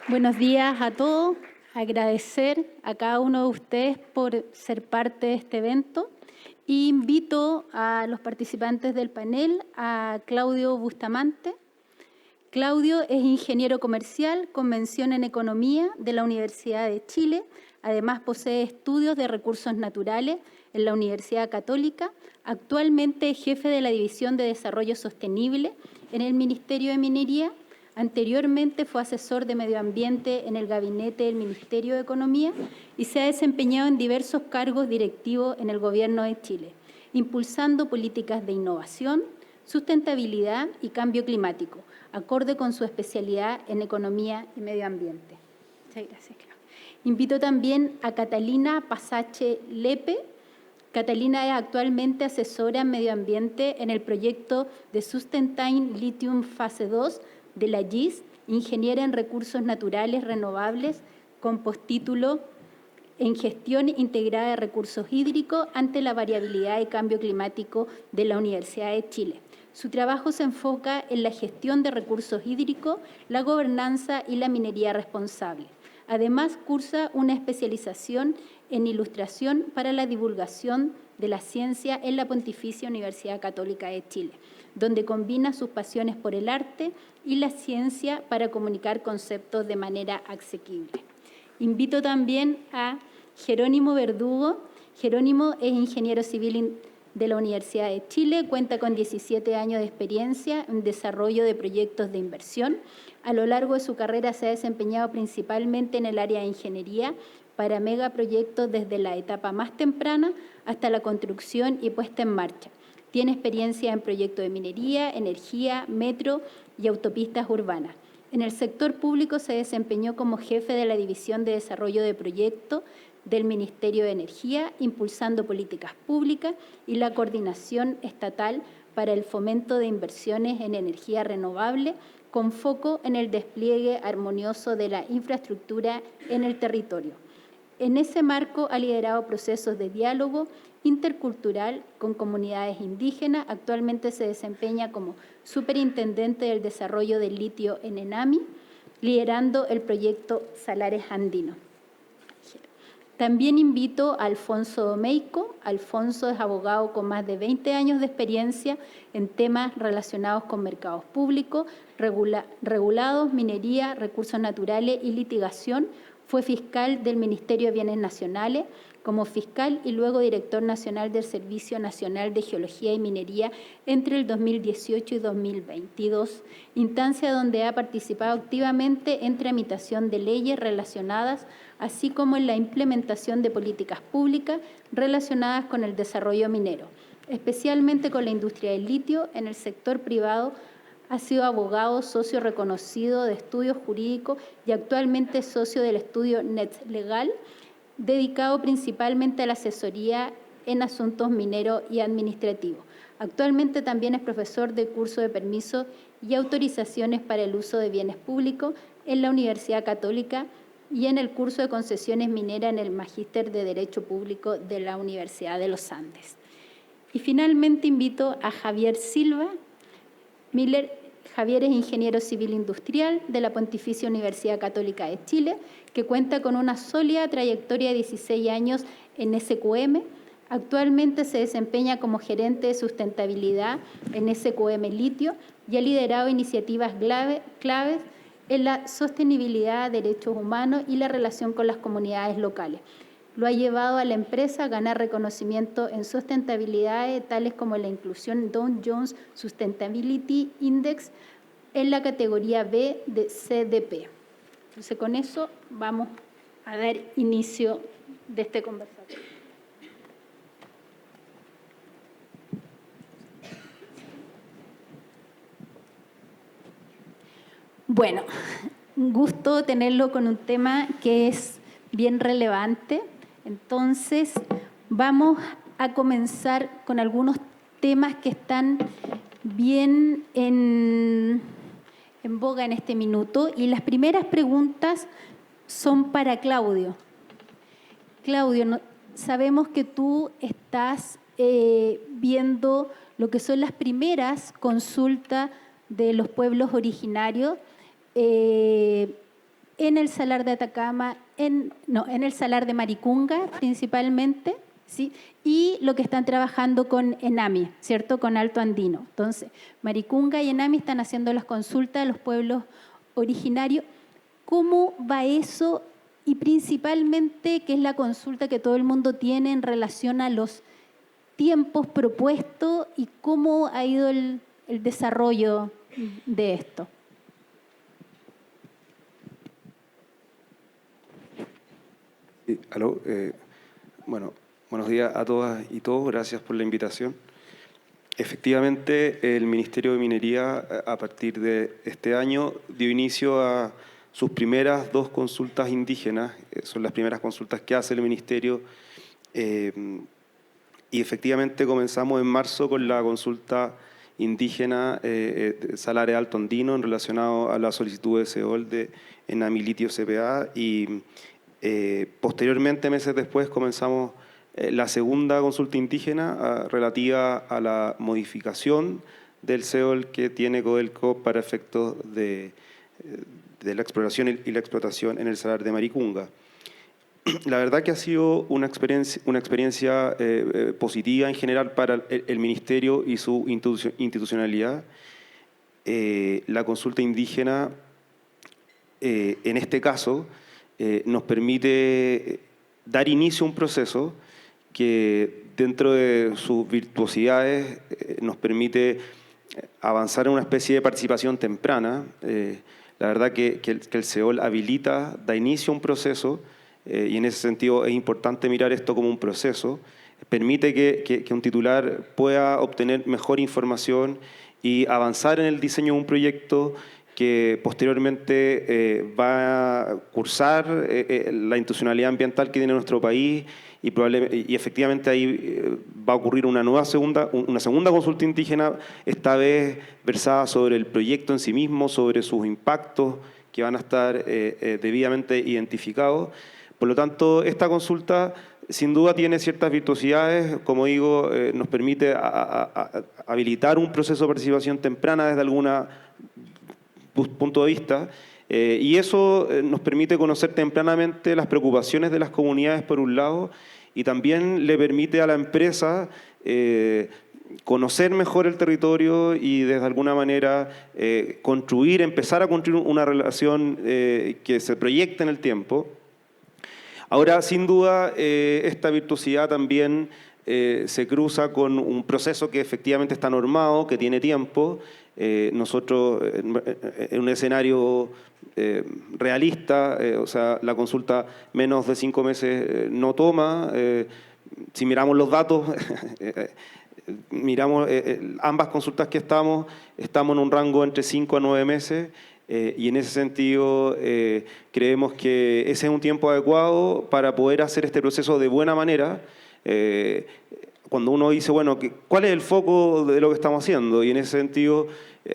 Buenos días a todos. Agradecer a cada uno de ustedes por ser parte de este evento. Invito a los participantes del panel a Claudio Bustamante. Claudio es ingeniero comercial con mención en Economía de la Universidad de Chile. Además, posee estudios de recursos naturales en la Universidad Católica. Actualmente es jefe de la División de Desarrollo Sostenible en el Ministerio de Minería. Anteriormente fue asesor de medio ambiente en el gabinete del Ministerio de Economía y se ha desempeñado en diversos cargos directivos en el Gobierno de Chile, impulsando políticas de innovación, sustentabilidad y cambio climático, acorde con su especialidad en economía y medio ambiente. Muchas gracias, Claudia. Invito también a Catalina Pasache Lepe. Catalina es actualmente asesora en medio ambiente en el proyecto de Sustentain Lithium Fase 2 de la GIS, ingeniera en recursos naturales renovables con postítulo en gestión integrada de recursos hídricos ante la variabilidad y cambio climático de la Universidad de Chile. Su trabajo se enfoca en la gestión de recursos hídricos, la gobernanza y la minería responsable. Además, cursa una especialización en ilustración para la divulgación de la ciencia en la Pontificia Universidad Católica de Chile, donde combina sus pasiones por el arte y la ciencia para comunicar conceptos de manera asequible. Invito también a Jerónimo Verdugo. Jerónimo es ingeniero civil de la Universidad de Chile, cuenta con 17 años de experiencia en desarrollo de proyectos de inversión. A lo largo de su carrera se ha desempeñado principalmente en el área de ingeniería para megaproyectos desde la etapa más temprana hasta la construcción y puesta en marcha. Tiene experiencia en proyectos de minería, energía, metro y autopistas urbanas. En el sector público se desempeñó como jefe de la División de Desarrollo de Proyectos del Ministerio de Energía, impulsando políticas públicas y la coordinación estatal para el fomento de inversiones en energía renovable, con foco en el despliegue armonioso de la infraestructura en el territorio. En ese marco ha liderado procesos de diálogo intercultural con comunidades indígenas. Actualmente se desempeña como superintendente del desarrollo del litio en ENAMI, liderando el proyecto Salares Andinos. También invito a Alfonso Domeyko. Alfonso es abogado con más de 20 años de experiencia en temas relacionados con mercados públicos, regulados, minería, recursos naturales y litigación. Fue fiscal del Ministerio de Bienes Nacionales como fiscal y luego director nacional del Servicio Nacional de Geología y Minería entre el 2018 y 2022, instancia donde ha participado activamente en tramitación de leyes relacionadas, así como en la implementación de políticas públicas relacionadas con el desarrollo minero, especialmente con la industria del litio. En el sector privado ha sido abogado, socio reconocido de estudios jurídicos y actualmente socio del estudio NetLegal, dedicado principalmente a la asesoría en asuntos mineros y administrativos. Actualmente también es profesor de curso de permisos y autorizaciones para el uso de bienes públicos en la Universidad Católica y en el curso de concesiones mineras en el Magíster de Derecho Público de la Universidad de los Andes. Y finalmente invito a Javier Silva Miller. Javier es ingeniero civil industrial de la Pontificia Universidad Católica de Chile, que cuenta con una sólida trayectoria de 16 años en SQM. Actualmente se desempeña como gerente de sustentabilidad en SQM Litio y ha liderado iniciativas claves en la sostenibilidad, derechos humanos y la relación con las comunidades locales. Lo ha llevado a la empresa a ganar reconocimiento en sustentabilidad, tales como la inclusión Dow Jones Sustainability Index en la categoría B de CDP. Entonces, con eso vamos a dar inicio de este conversatorio. Bueno, un gusto tenerlo con un tema que es bien relevante. Entonces, vamos a comenzar con algunos temas que están bien en boga en este minuto. Y las primeras preguntas son para Claudio. Claudio, sabemos que tú estás viendo lo que son las primeras consultas de los pueblos originarios en el Salar de Atacama, en el Salar de Maricunga principalmente, ¿sí? Y lo que están trabajando con ENAMI, ¿cierto? Con Alto Andino. Entonces, Maricunga y ENAMI están haciendo las consultas de los pueblos originarios. ¿Cómo va eso? Y principalmente, ¿qué es la consulta que todo el mundo tiene en relación a los tiempos propuestos y cómo ha ido el desarrollo de esto? Sí, aló, bueno, buenos días a todas y todos, gracias por la invitación. Efectivamente, el Ministerio de Minería, a partir de este año, dio inicio a sus primeras 2 consultas indígenas, son las primeras consultas que hace el Ministerio, y efectivamente comenzamos en marzo con la consulta indígena Salar de Alto Andino en relacionado a la solicitud de SEOL de ENAMI Litio CPA, y posteriormente, meses después, comenzamos la segunda consulta indígena relativa a la modificación del SEOL que tiene Codelco para efectos de la exploración y la explotación en el Salar de Maricunga. La verdad que ha sido una experiencia positiva en general para el Ministerio y su institucionalidad. La consulta indígena, en este caso, nos permite dar inicio a un proceso que dentro de sus virtuosidades nos permite avanzar en una especie de participación temprana. La verdad que el SEOL habilita, da inicio a un proceso y en ese sentido es importante mirar esto como un proceso. Permite que un titular pueda obtener mejor información y avanzar en el diseño de un proyecto que posteriormente va a cursar la institucionalidad ambiental que tiene nuestro país y efectivamente ahí va a ocurrir una segunda consulta indígena, esta vez versada sobre el proyecto en sí mismo, sobre sus impactos que van a estar debidamente identificados. Por lo tanto, esta consulta sin duda tiene ciertas virtuosidades, como digo, nos permite habilitar un proceso de participación temprana desde algún punto de vista, y eso nos permite conocer tempranamente las preocupaciones de las comunidades por un lado, y también le permite a la empresa conocer mejor el territorio y desde alguna manera empezar a construir una relación que se proyecte en el tiempo. Ahora, sin duda, esta virtuosidad también se cruza con un proceso que efectivamente está normado, que tiene tiempo. Nosotros, en un escenario realista, o sea, la consulta menos de 5 meses no toma. Si miramos los datos, miramos ambas consultas que estamos en un rango entre 5 a 9 meses. Y en ese sentido creemos que ese es un tiempo adecuado para poder hacer este proceso de buena manera. Cuando uno dice, bueno, ¿cuál es el foco de lo que estamos haciendo? Y en ese sentido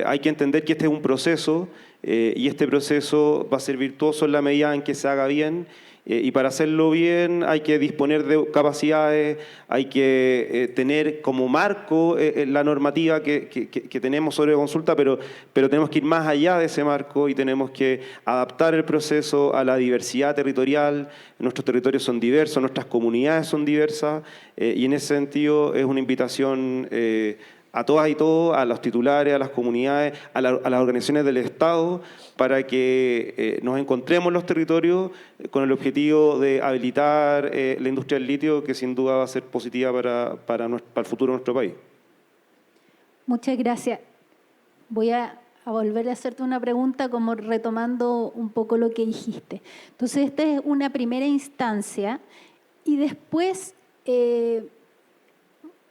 hay que entender que este es un proceso y este proceso va a ser virtuoso en la medida en que se haga bien. Y para hacerlo bien hay que disponer de capacidades, hay que tener como marco la normativa que tenemos sobre consulta, pero tenemos que ir más allá de ese marco y tenemos que adaptar el proceso a la diversidad territorial. Nuestros territorios son diversos, nuestras comunidades son diversas, y en ese sentido es una invitación a todas y todos, a los titulares, a las comunidades, a las organizaciones del Estado, para que nos encontremos en los territorios con el objetivo de habilitar la industria del litio, que sin duda va a ser positiva para el futuro de nuestro país. Muchas gracias. Voy a volver a hacerte una pregunta como retomando un poco lo que dijiste. Entonces, esta es una primera instancia y después,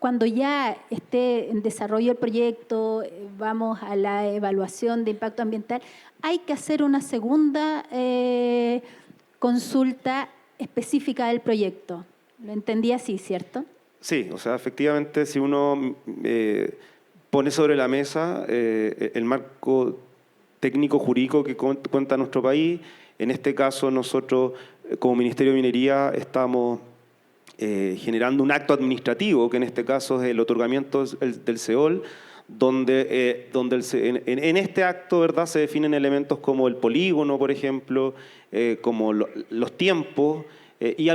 cuando ya esté en desarrollo el proyecto, vamos a la evaluación de impacto ambiental, hay que hacer una segunda consulta específica del proyecto. Lo entendí así, ¿cierto? Sí, o sea, efectivamente, si uno pone sobre la mesa el marco técnico jurídico que cuenta nuestro país, en este caso nosotros como Ministerio de Minería estamos generando un acto administrativo, que en este caso es el otorgamiento del SEOL, en este acto, ¿verdad?, se definen elementos como el polígono, por ejemplo, como los tiempos, y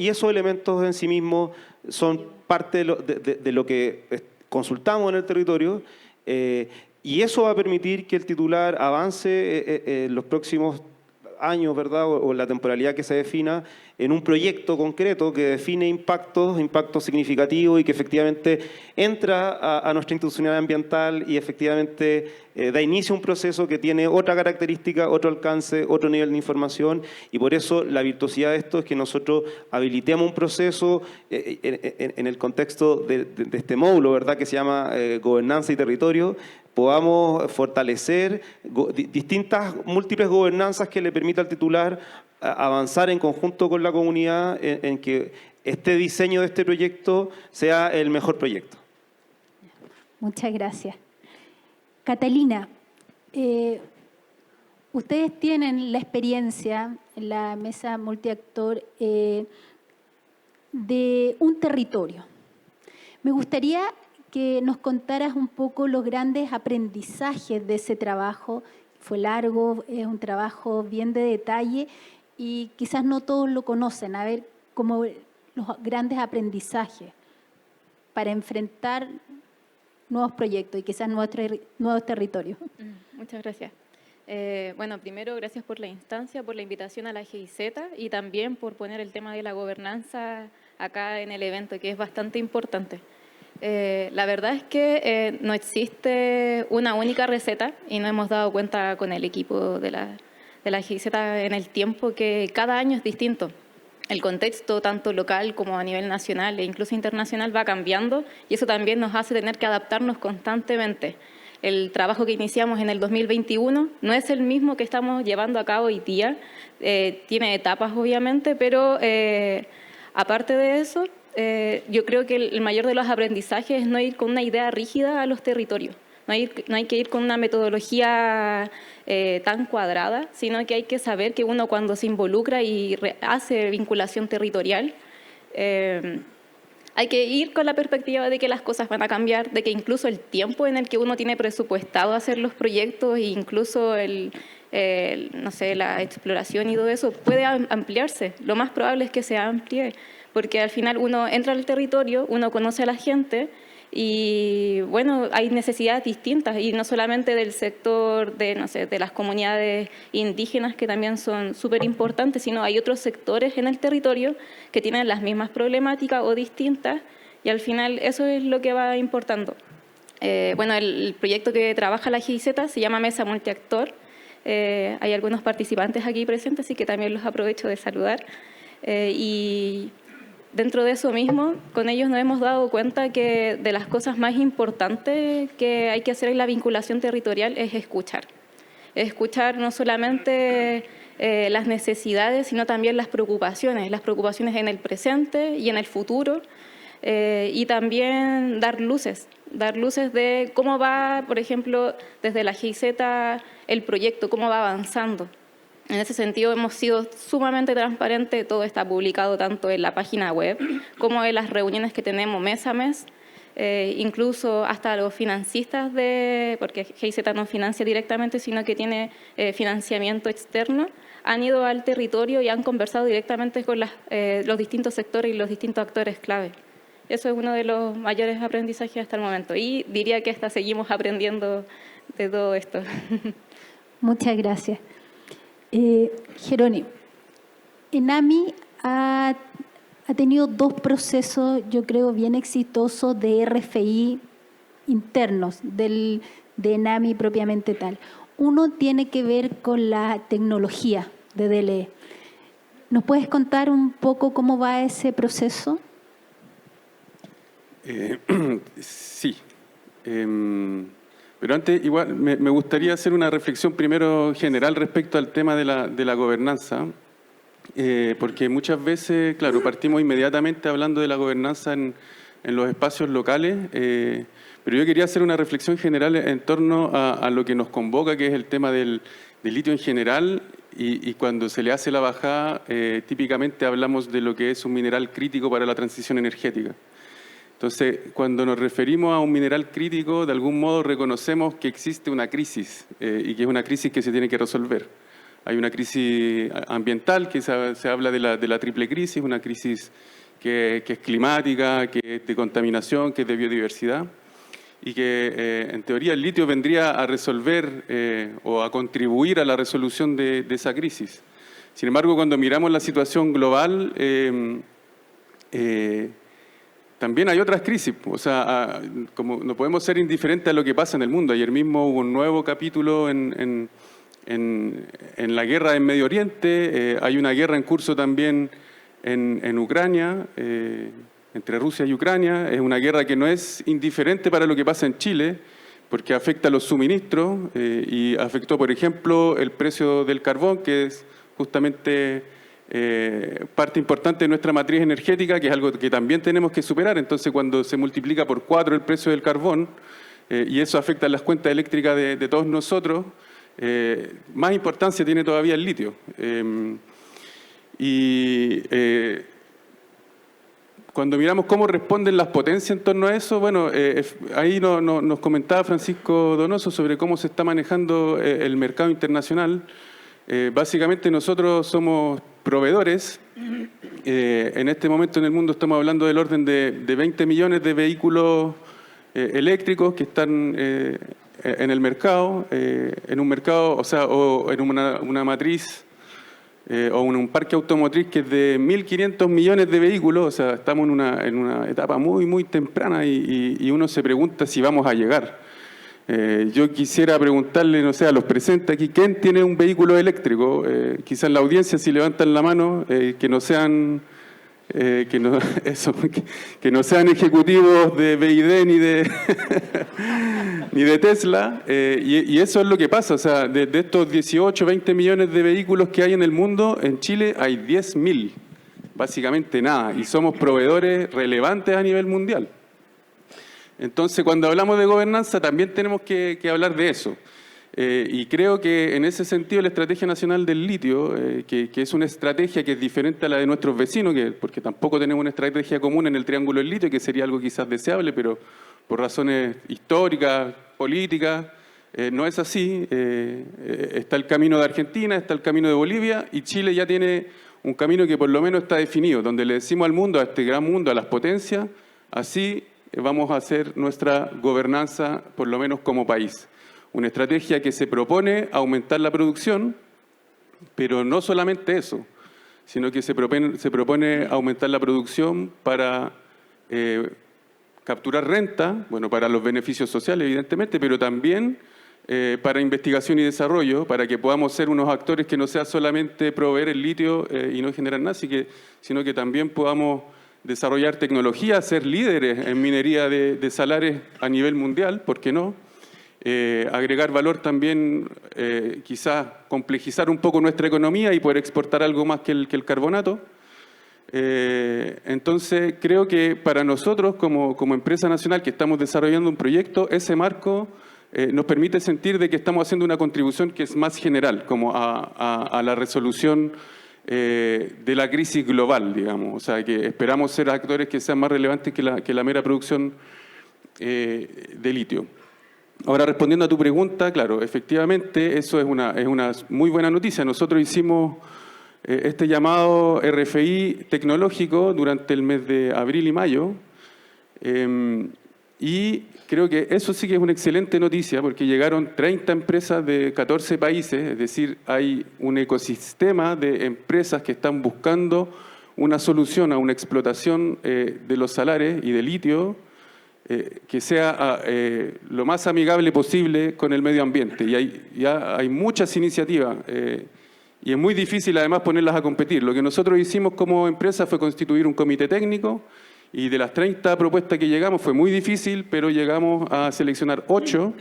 esos elementos en sí mismos son parte de lo que consultamos en el territorio, y eso va a permitir que el titular avance en los próximos años, ¿verdad?, o la temporalidad que se defina, en un proyecto concreto que define impactos significativos y que efectivamente entra a nuestra institucionalidad ambiental y efectivamente da inicio a un proceso que tiene otra característica, otro alcance, otro nivel de información, y por eso la virtuosidad de esto es que nosotros habilitemos un proceso en el contexto de este módulo, ¿verdad?, que se llama Gobernanza y Territorio, podamos fortalecer distintas, múltiples gobernanzas que le permita al titular avanzar en conjunto con la comunidad en que este diseño de este proyecto sea el mejor proyecto. Muchas gracias. Catalina, ustedes tienen la experiencia en la mesa multiactor de un territorio. Me gustaría que nos contaras un poco los grandes aprendizajes de ese trabajo. Fue largo, es un trabajo bien de detalle y quizás no todos lo conocen. A ver, como los grandes aprendizajes para enfrentar nuevos proyectos y quizás nuevos territorios. Muchas gracias. Bueno, primero, gracias por la instancia, por la invitación a la GIZ y también por poner el tema de la gobernanza acá en el evento, que es bastante importante. La verdad es que no existe una única receta y nos hemos dado cuenta con el equipo de la GIZ en el tiempo que cada año es distinto. El contexto, tanto local como a nivel nacional e incluso internacional, va cambiando y eso también nos hace tener que adaptarnos constantemente. El trabajo que iniciamos en el 2021 no es el mismo que estamos llevando a cabo hoy día. Tiene etapas, obviamente, pero aparte de eso, yo creo que el mayor de los aprendizajes es no ir con una idea rígida a los territorios. No hay que ir con una metodología tan cuadrada, sino que hay que saber que uno cuando se involucra y hace vinculación territorial, hay que ir con la perspectiva de que las cosas van a cambiar, de que incluso el tiempo en el que uno tiene presupuestado hacer los proyectos e incluso no sé, la exploración y todo eso puede ampliarse. Lo más probable es que se amplíe, porque al final uno entra al territorio, uno conoce a la gente y bueno, hay necesidades distintas y no solamente del sector de, no sé, de las comunidades indígenas que también son súper importantes, sino hay otros sectores en el territorio que tienen las mismas problemáticas o distintas y al final eso es lo que va importando. Bueno, el proyecto que trabaja la GIZ se llama Mesa Multiactor. Hay algunos participantes aquí presentes, así que también los aprovecho de saludar. Y dentro de eso mismo, con ellos nos hemos dado cuenta que de las cosas más importantes que hay que hacer en la vinculación territorial es escuchar. Escuchar no solamente las necesidades, sino también las preocupaciones en el presente y en el futuro, y también dar luces de cómo va, por ejemplo, desde la GIZ el proyecto, cómo va avanzando. En ese sentido hemos sido sumamente transparentes, todo está publicado tanto en la página web como en las reuniones que tenemos mes a mes, incluso hasta los financistas, porque GIZ no financia directamente, sino que tiene financiamiento externo, han ido al territorio y han conversado directamente con los distintos sectores y los distintos actores clave. Eso es uno de los mayores aprendizajes hasta el momento y diría que hasta seguimos aprendiendo de todo esto. Muchas gracias. Jerónimo, ENAMI ha tenido dos procesos, yo creo, bien exitosos de RFI internos de ENAMI propiamente tal. Uno tiene que ver con la tecnología de DLE. ¿Nos puedes contar un poco cómo va ese proceso? Sí. Pero antes, igual, me gustaría hacer una reflexión primero general respecto al tema de la gobernanza, porque muchas veces, claro, partimos inmediatamente hablando de la gobernanza en los espacios locales, pero yo quería hacer una reflexión general en torno a lo que nos convoca, que es el tema del litio en general, y cuando se le hace la bajada, típicamente hablamos de lo que es un mineral crítico para la transición energética. Entonces, cuando nos referimos a un mineral crítico, de algún modo reconocemos que existe una crisis y que es una crisis que se tiene que resolver. Hay una crisis ambiental, que se habla de la triple crisis, una crisis que es climática, que es de contaminación, que es de biodiversidad, y que en teoría el litio vendría a resolver o a contribuir a la resolución de esa crisis. Sin embargo, cuando miramos la situación global, también hay otras crisis. O sea, como no podemos ser indiferentes a lo que pasa en el mundo. Ayer mismo hubo un nuevo capítulo en la guerra en Medio Oriente. Hay una guerra en curso también en Ucrania, entre Rusia y Ucrania. Es una guerra que no es indiferente para lo que pasa en Chile, porque afecta a los suministros y afectó, por ejemplo, el precio del carbón, que es justamente parte importante de nuestra matriz energética, que es algo que también tenemos que superar. Entonces, cuando se multiplica por 4 el precio del carbón, y eso afecta a las cuentas eléctricas de todos nosotros, más importancia tiene todavía el litio. Cuando miramos cómo responden las potencias en torno a eso, bueno, ahí nos comentaba Francisco Donoso sobre cómo se está manejando el mercado internacional. Básicamente nosotros somos proveedores. En este momento en el mundo estamos hablando del orden de 20 millones de vehículos eléctricos que están en el mercado, en un mercado, o sea, o en una matriz o en un parque automotriz que es de 1.500 millones de vehículos. O sea, estamos en una etapa muy, muy temprana y uno se pregunta si vamos a llegar. Yo quisiera preguntarle, no sé, a los presentes aquí, ¿quién tiene un vehículo eléctrico? Quizás en la audiencia, si levantan la mano, que no sean ejecutivos de BYD ni de Tesla, y eso es lo que pasa. O sea, de estos 18, 20 millones de vehículos que hay en el mundo, en Chile hay 10.000, básicamente nada, y somos proveedores relevantes a nivel mundial. Entonces, cuando hablamos de gobernanza, también tenemos que hablar de eso. Y creo que en ese sentido la Estrategia Nacional del Litio, que es una estrategia que es diferente a la de nuestros vecinos, porque tampoco tenemos una estrategia común en el Triángulo del Litio, que sería algo quizás deseable, pero por razones históricas, políticas, no es así. Está el camino de Argentina, está el camino de Bolivia, y Chile ya tiene un camino que por lo menos está definido, donde le decimos al mundo, a este gran mundo, a las potencias, así vamos a hacer nuestra gobernanza, por lo menos como país. Una estrategia que se propone aumentar la producción, pero no solamente eso, sino que se propone aumentar la producción para capturar renta, bueno, para los beneficios sociales, evidentemente, pero también para investigación y desarrollo, para que podamos ser unos actores que no sea solamente proveer el litio y no generar nada, sino que también podamos desarrollar tecnología, ser líderes en minería de salares a nivel mundial, ¿por qué no? Agregar valor también, quizás complejizar un poco nuestra economía y poder exportar algo más que el carbonato. Entonces, creo que para nosotros, como empresa nacional que estamos desarrollando un proyecto, ese marco nos permite sentir de que estamos haciendo una contribución que es más general, como a la resolución de la crisis global, digamos. O sea, que esperamos ser actores que sean más relevantes que la mera producción de litio. Ahora, respondiendo a tu pregunta, claro, efectivamente, eso es una muy buena noticia. Nosotros hicimos este llamado RFI tecnológico durante el mes de abril y mayo, y creo que eso sí que es una excelente noticia, porque llegaron 30 empresas de 14 países, es decir, hay un ecosistema de empresas que están buscando una solución a una explotación de los salares y de litio que sea lo más amigable posible con el medio ambiente. Y ya hay muchas iniciativas y es muy difícil además ponerlas a competir. Lo que nosotros hicimos como empresa fue constituir un comité técnico, y de las 30 propuestas que llegamos fue muy difícil, pero llegamos a seleccionar 8.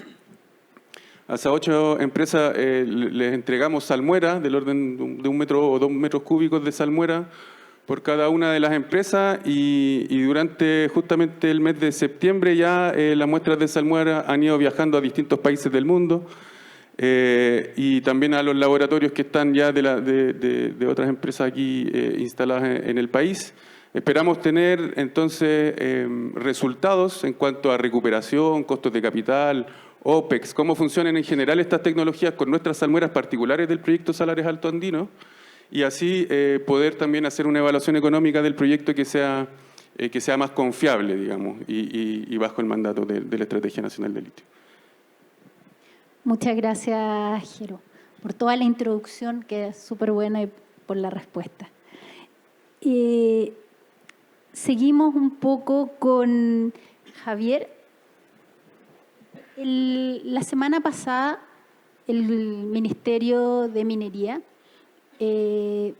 A esas 8 empresas les entregamos salmuera del orden de 1 metro o 2 metros cúbicos de salmuera por cada una de las empresas, y durante justamente el mes de septiembre ya las muestras de salmuera han ido viajando a distintos países del mundo y también a los laboratorios que están ya de otras empresas aquí instaladas en el país. Esperamos tener entonces resultados en cuanto a recuperación, costos de capital, OPEX, cómo funcionan en general estas tecnologías con nuestras salmueras particulares del proyecto Salares Alto Andino, y así poder también hacer una evaluación económica del proyecto que sea más confiable, digamos, y bajo el mandato de la Estrategia Nacional de Litio. Muchas gracias, Jero, por toda la introducción, que es súper buena, y por la respuesta. Seguimos un poco con Javier. La semana pasada, el Ministerio de Minería, en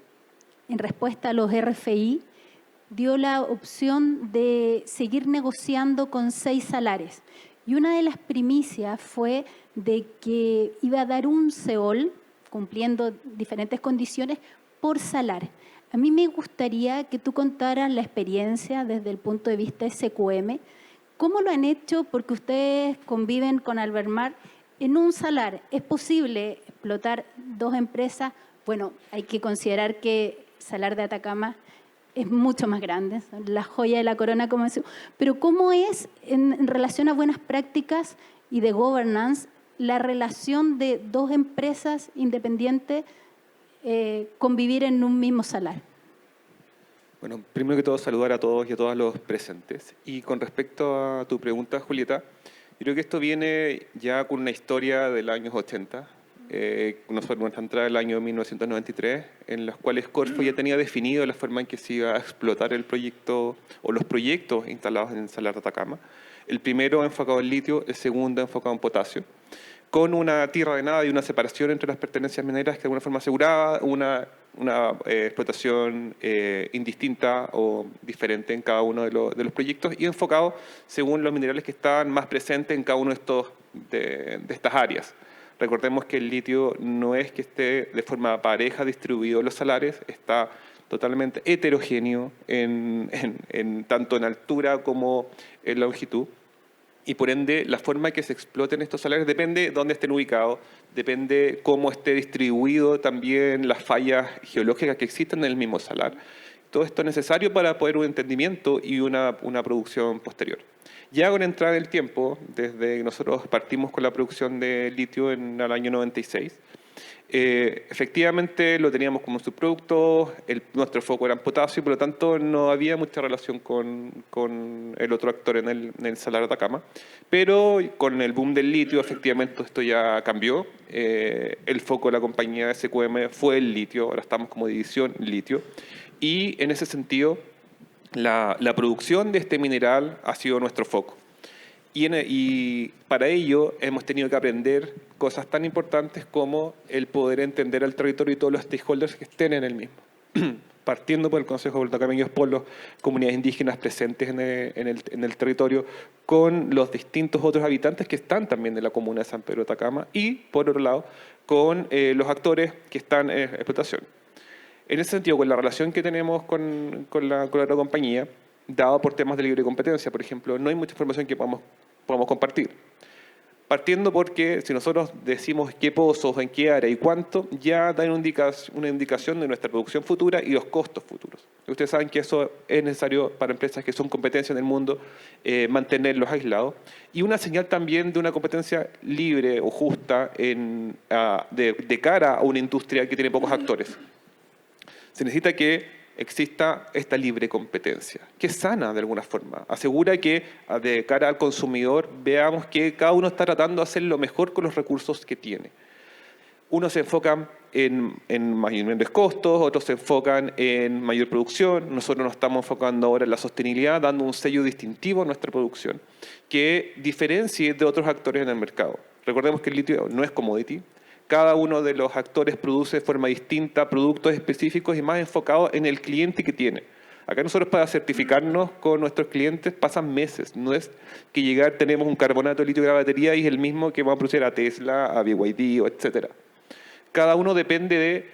respuesta a los RFI, dio la opción de seguir negociando con 6 salares. Y una de las primicias fue de que iba a dar un CEOL, cumpliendo diferentes condiciones, por salar. A mí me gustaría que tú contaras la experiencia desde el punto de vista SQM. ¿Cómo lo han hecho? Porque ustedes conviven con Albermar en un salar. ¿Es posible explotar 2 empresas? Bueno, hay que considerar que el salar de Atacama es mucho más grande, la joya de la corona, como decimos. Pero ¿cómo es en relación a buenas prácticas y de governance la relación de 2 empresas independientes convivir en un mismo salar? Bueno, primero que todo saludar a todos y a todas los presentes. Y con respecto a tu pregunta, Julieta, yo creo que esto viene ya con una historia del años 80, nuestra entrada del año 1993, en las cuales Corfo ya tenía definido la forma en que se iba a explotar el proyecto o los proyectos instalados en el salar de Atacama. El primero enfocado en litio, el segundo enfocado en potasio, con una tierra de nada y una separación entre las pertenencias mineras que de alguna forma aseguraba una explotación indistinta o diferente en cada uno de los proyectos, y enfocado según los minerales que estaban más presentes en cada uno de estas áreas. Recordemos que el litio no es que esté de forma pareja distribuido en los salares, está totalmente heterogéneo tanto en altura como en longitud. Y por ende, la forma que se exploten estos salares depende de dónde estén ubicados, depende cómo esté distribuido también las fallas geológicas que existen en el mismo salar. Todo esto es necesario para poder un entendimiento y una producción posterior. Ya con entrada del tiempo, desde que nosotros partimos con la producción de litio en el año 96, efectivamente lo teníamos como subproducto, nuestro foco era en potasio, por lo tanto no había mucha relación con el otro actor en el salar de Atacama, pero con el boom del litio efectivamente esto ya cambió. El foco de la compañía SQM fue el litio, ahora estamos como división litio, y en ese sentido la producción de este mineral ha sido nuestro foco. Y para ello hemos tenido que aprender cosas tan importantes como el poder entender al territorio y todos los stakeholders que estén en el mismo. Partiendo por el Consejo de Atacameños, por las comunidades indígenas presentes en el territorio, con los distintos otros habitantes que están también de la comuna de San Pedro de Atacama, y por otro lado, con los actores que están en explotación. En ese sentido, con la relación que tenemos con la otra compañía, dado por temas de libre competencia, por ejemplo, no hay mucha información que podamos compartir. Partiendo porque si nosotros decimos qué pozos, en qué área y cuánto, ya da una indicación de nuestra producción futura y los costos futuros. Y ustedes saben que eso es necesario para empresas que son competencia en el mundo, mantenerlos aislados. Y una señal también de una competencia libre o justa de cara a una industria que tiene pocos actores. Se necesita que exista esta libre competencia, que es sana de alguna forma. Asegura que de cara al consumidor veamos que cada uno está tratando de hacer lo mejor con los recursos que tiene. Unos se enfocan en mayores costos, otros se enfocan en mayor producción. Nosotros nos estamos enfocando ahora en la sostenibilidad, dando un sello distintivo a nuestra producción, que diferencie de otros actores en el mercado. Recordemos que el litio no es commodity. Cada uno de los actores produce de forma distinta productos específicos y más enfocados en el cliente que tiene. Acá nosotros para certificarnos con nuestros clientes pasan meses. No es que tenemos un carbonato de litio de la batería y es el mismo que vamos a producir a Tesla, a BYD, etc. Cada uno depende de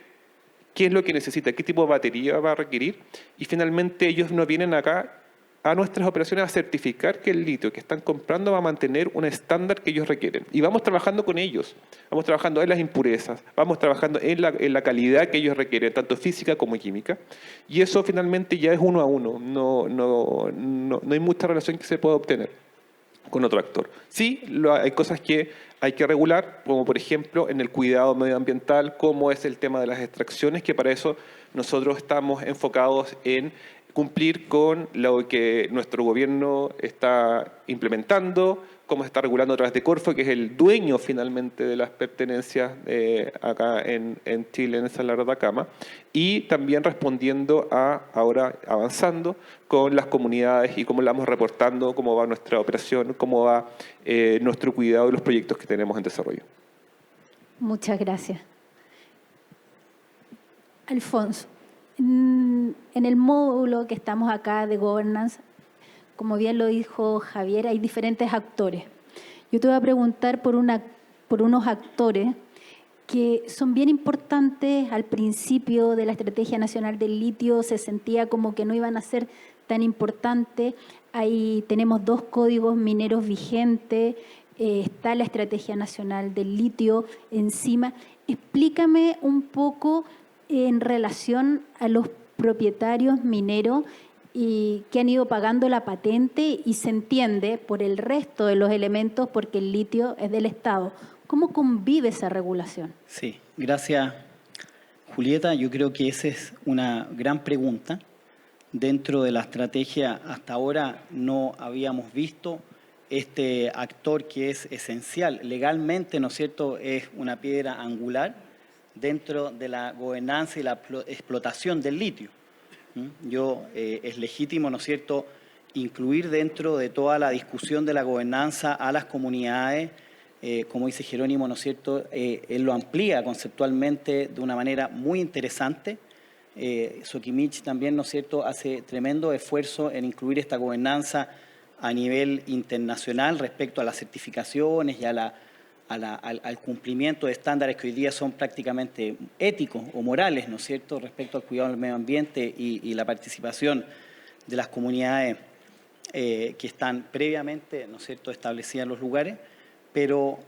qué es lo que necesita, qué tipo de batería va a requerir, y finalmente ellos no vienen acá a nuestras operaciones a certificar que el litio que están comprando va a mantener un estándar que ellos requieren. Y vamos trabajando con ellos, vamos trabajando en las impurezas, vamos trabajando en la calidad que ellos requieren, tanto física como química. Y eso finalmente ya es 1 a 1, no hay mucha relación que se pueda obtener con otro actor. Sí, hay cosas que hay que regular, como por ejemplo en el cuidado medioambiental, como es el tema de las extracciones, que para eso nosotros estamos enfocados en cumplir con lo que nuestro gobierno está implementando, cómo se está regulando a través de Corfo, que es el dueño finalmente de las pertenencias acá en Chile, en el Salar de Atacama, y también respondiendo ahora avanzando con las comunidades y cómo la vamos reportando, cómo va nuestra operación, cómo va nuestro cuidado de los proyectos que tenemos en desarrollo. Muchas gracias. Alfonso, en el módulo que estamos acá de governance, como bien lo dijo Javier, hay diferentes actores. Yo te voy a preguntar por unos actores que son bien importantes. Al principio de la Estrategia Nacional del Litio se sentía como que no iban a ser tan importantes. Ahí tenemos 2 códigos mineros vigentes, está la Estrategia Nacional del Litio encima. Explícame un poco en relación a los propietarios mineros y que han ido pagando la patente y se entiende por el resto de los elementos porque el litio es del Estado. ¿Cómo convive esa regulación? Sí, gracias Julieta. Yo creo que esa es una gran pregunta. Dentro de la estrategia hasta ahora no habíamos visto este actor que es esencial. Legalmente, ¿no es cierto?, es una piedra angular dentro de la gobernanza y la explotación del litio. Es legítimo, ¿no es cierto?, incluir dentro de toda la discusión de la gobernanza a las comunidades. Como dice Jerónimo, ¿no es cierto?, él lo amplía conceptualmente de una manera muy interesante. Sokimich también, ¿no es cierto?, hace tremendo esfuerzo en incluir esta gobernanza a nivel internacional respecto a las certificaciones y al cumplimiento de estándares que hoy día son prácticamente éticos o morales, ¿no es cierto?, respecto al cuidado del medio ambiente y la participación de las comunidades que están previamente, ¿no es cierto?, establecidas en los lugares. Pero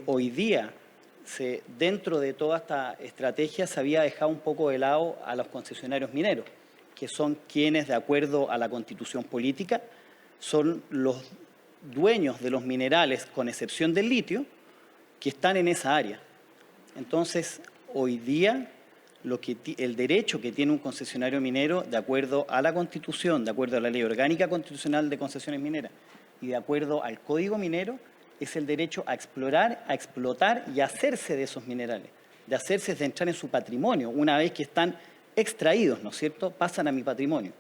hoy día, dentro de toda esta estrategia, se había dejado un poco de lado a los concesionarios mineros, que son quienes, de acuerdo a la Constitución política, son los dueños de los minerales, con excepción del litio, que están en esa área. Entonces, hoy día, el derecho que tiene un concesionario minero, de acuerdo a la Constitución, de acuerdo a la Ley Orgánica Constitucional de Concesiones Mineras y de acuerdo al Código Minero, es el derecho a explorar, a explotar y a hacerse de esos minerales, de entrar en su patrimonio. Una vez que están extraídos, ¿no es cierto?, pasan a mi patrimonio.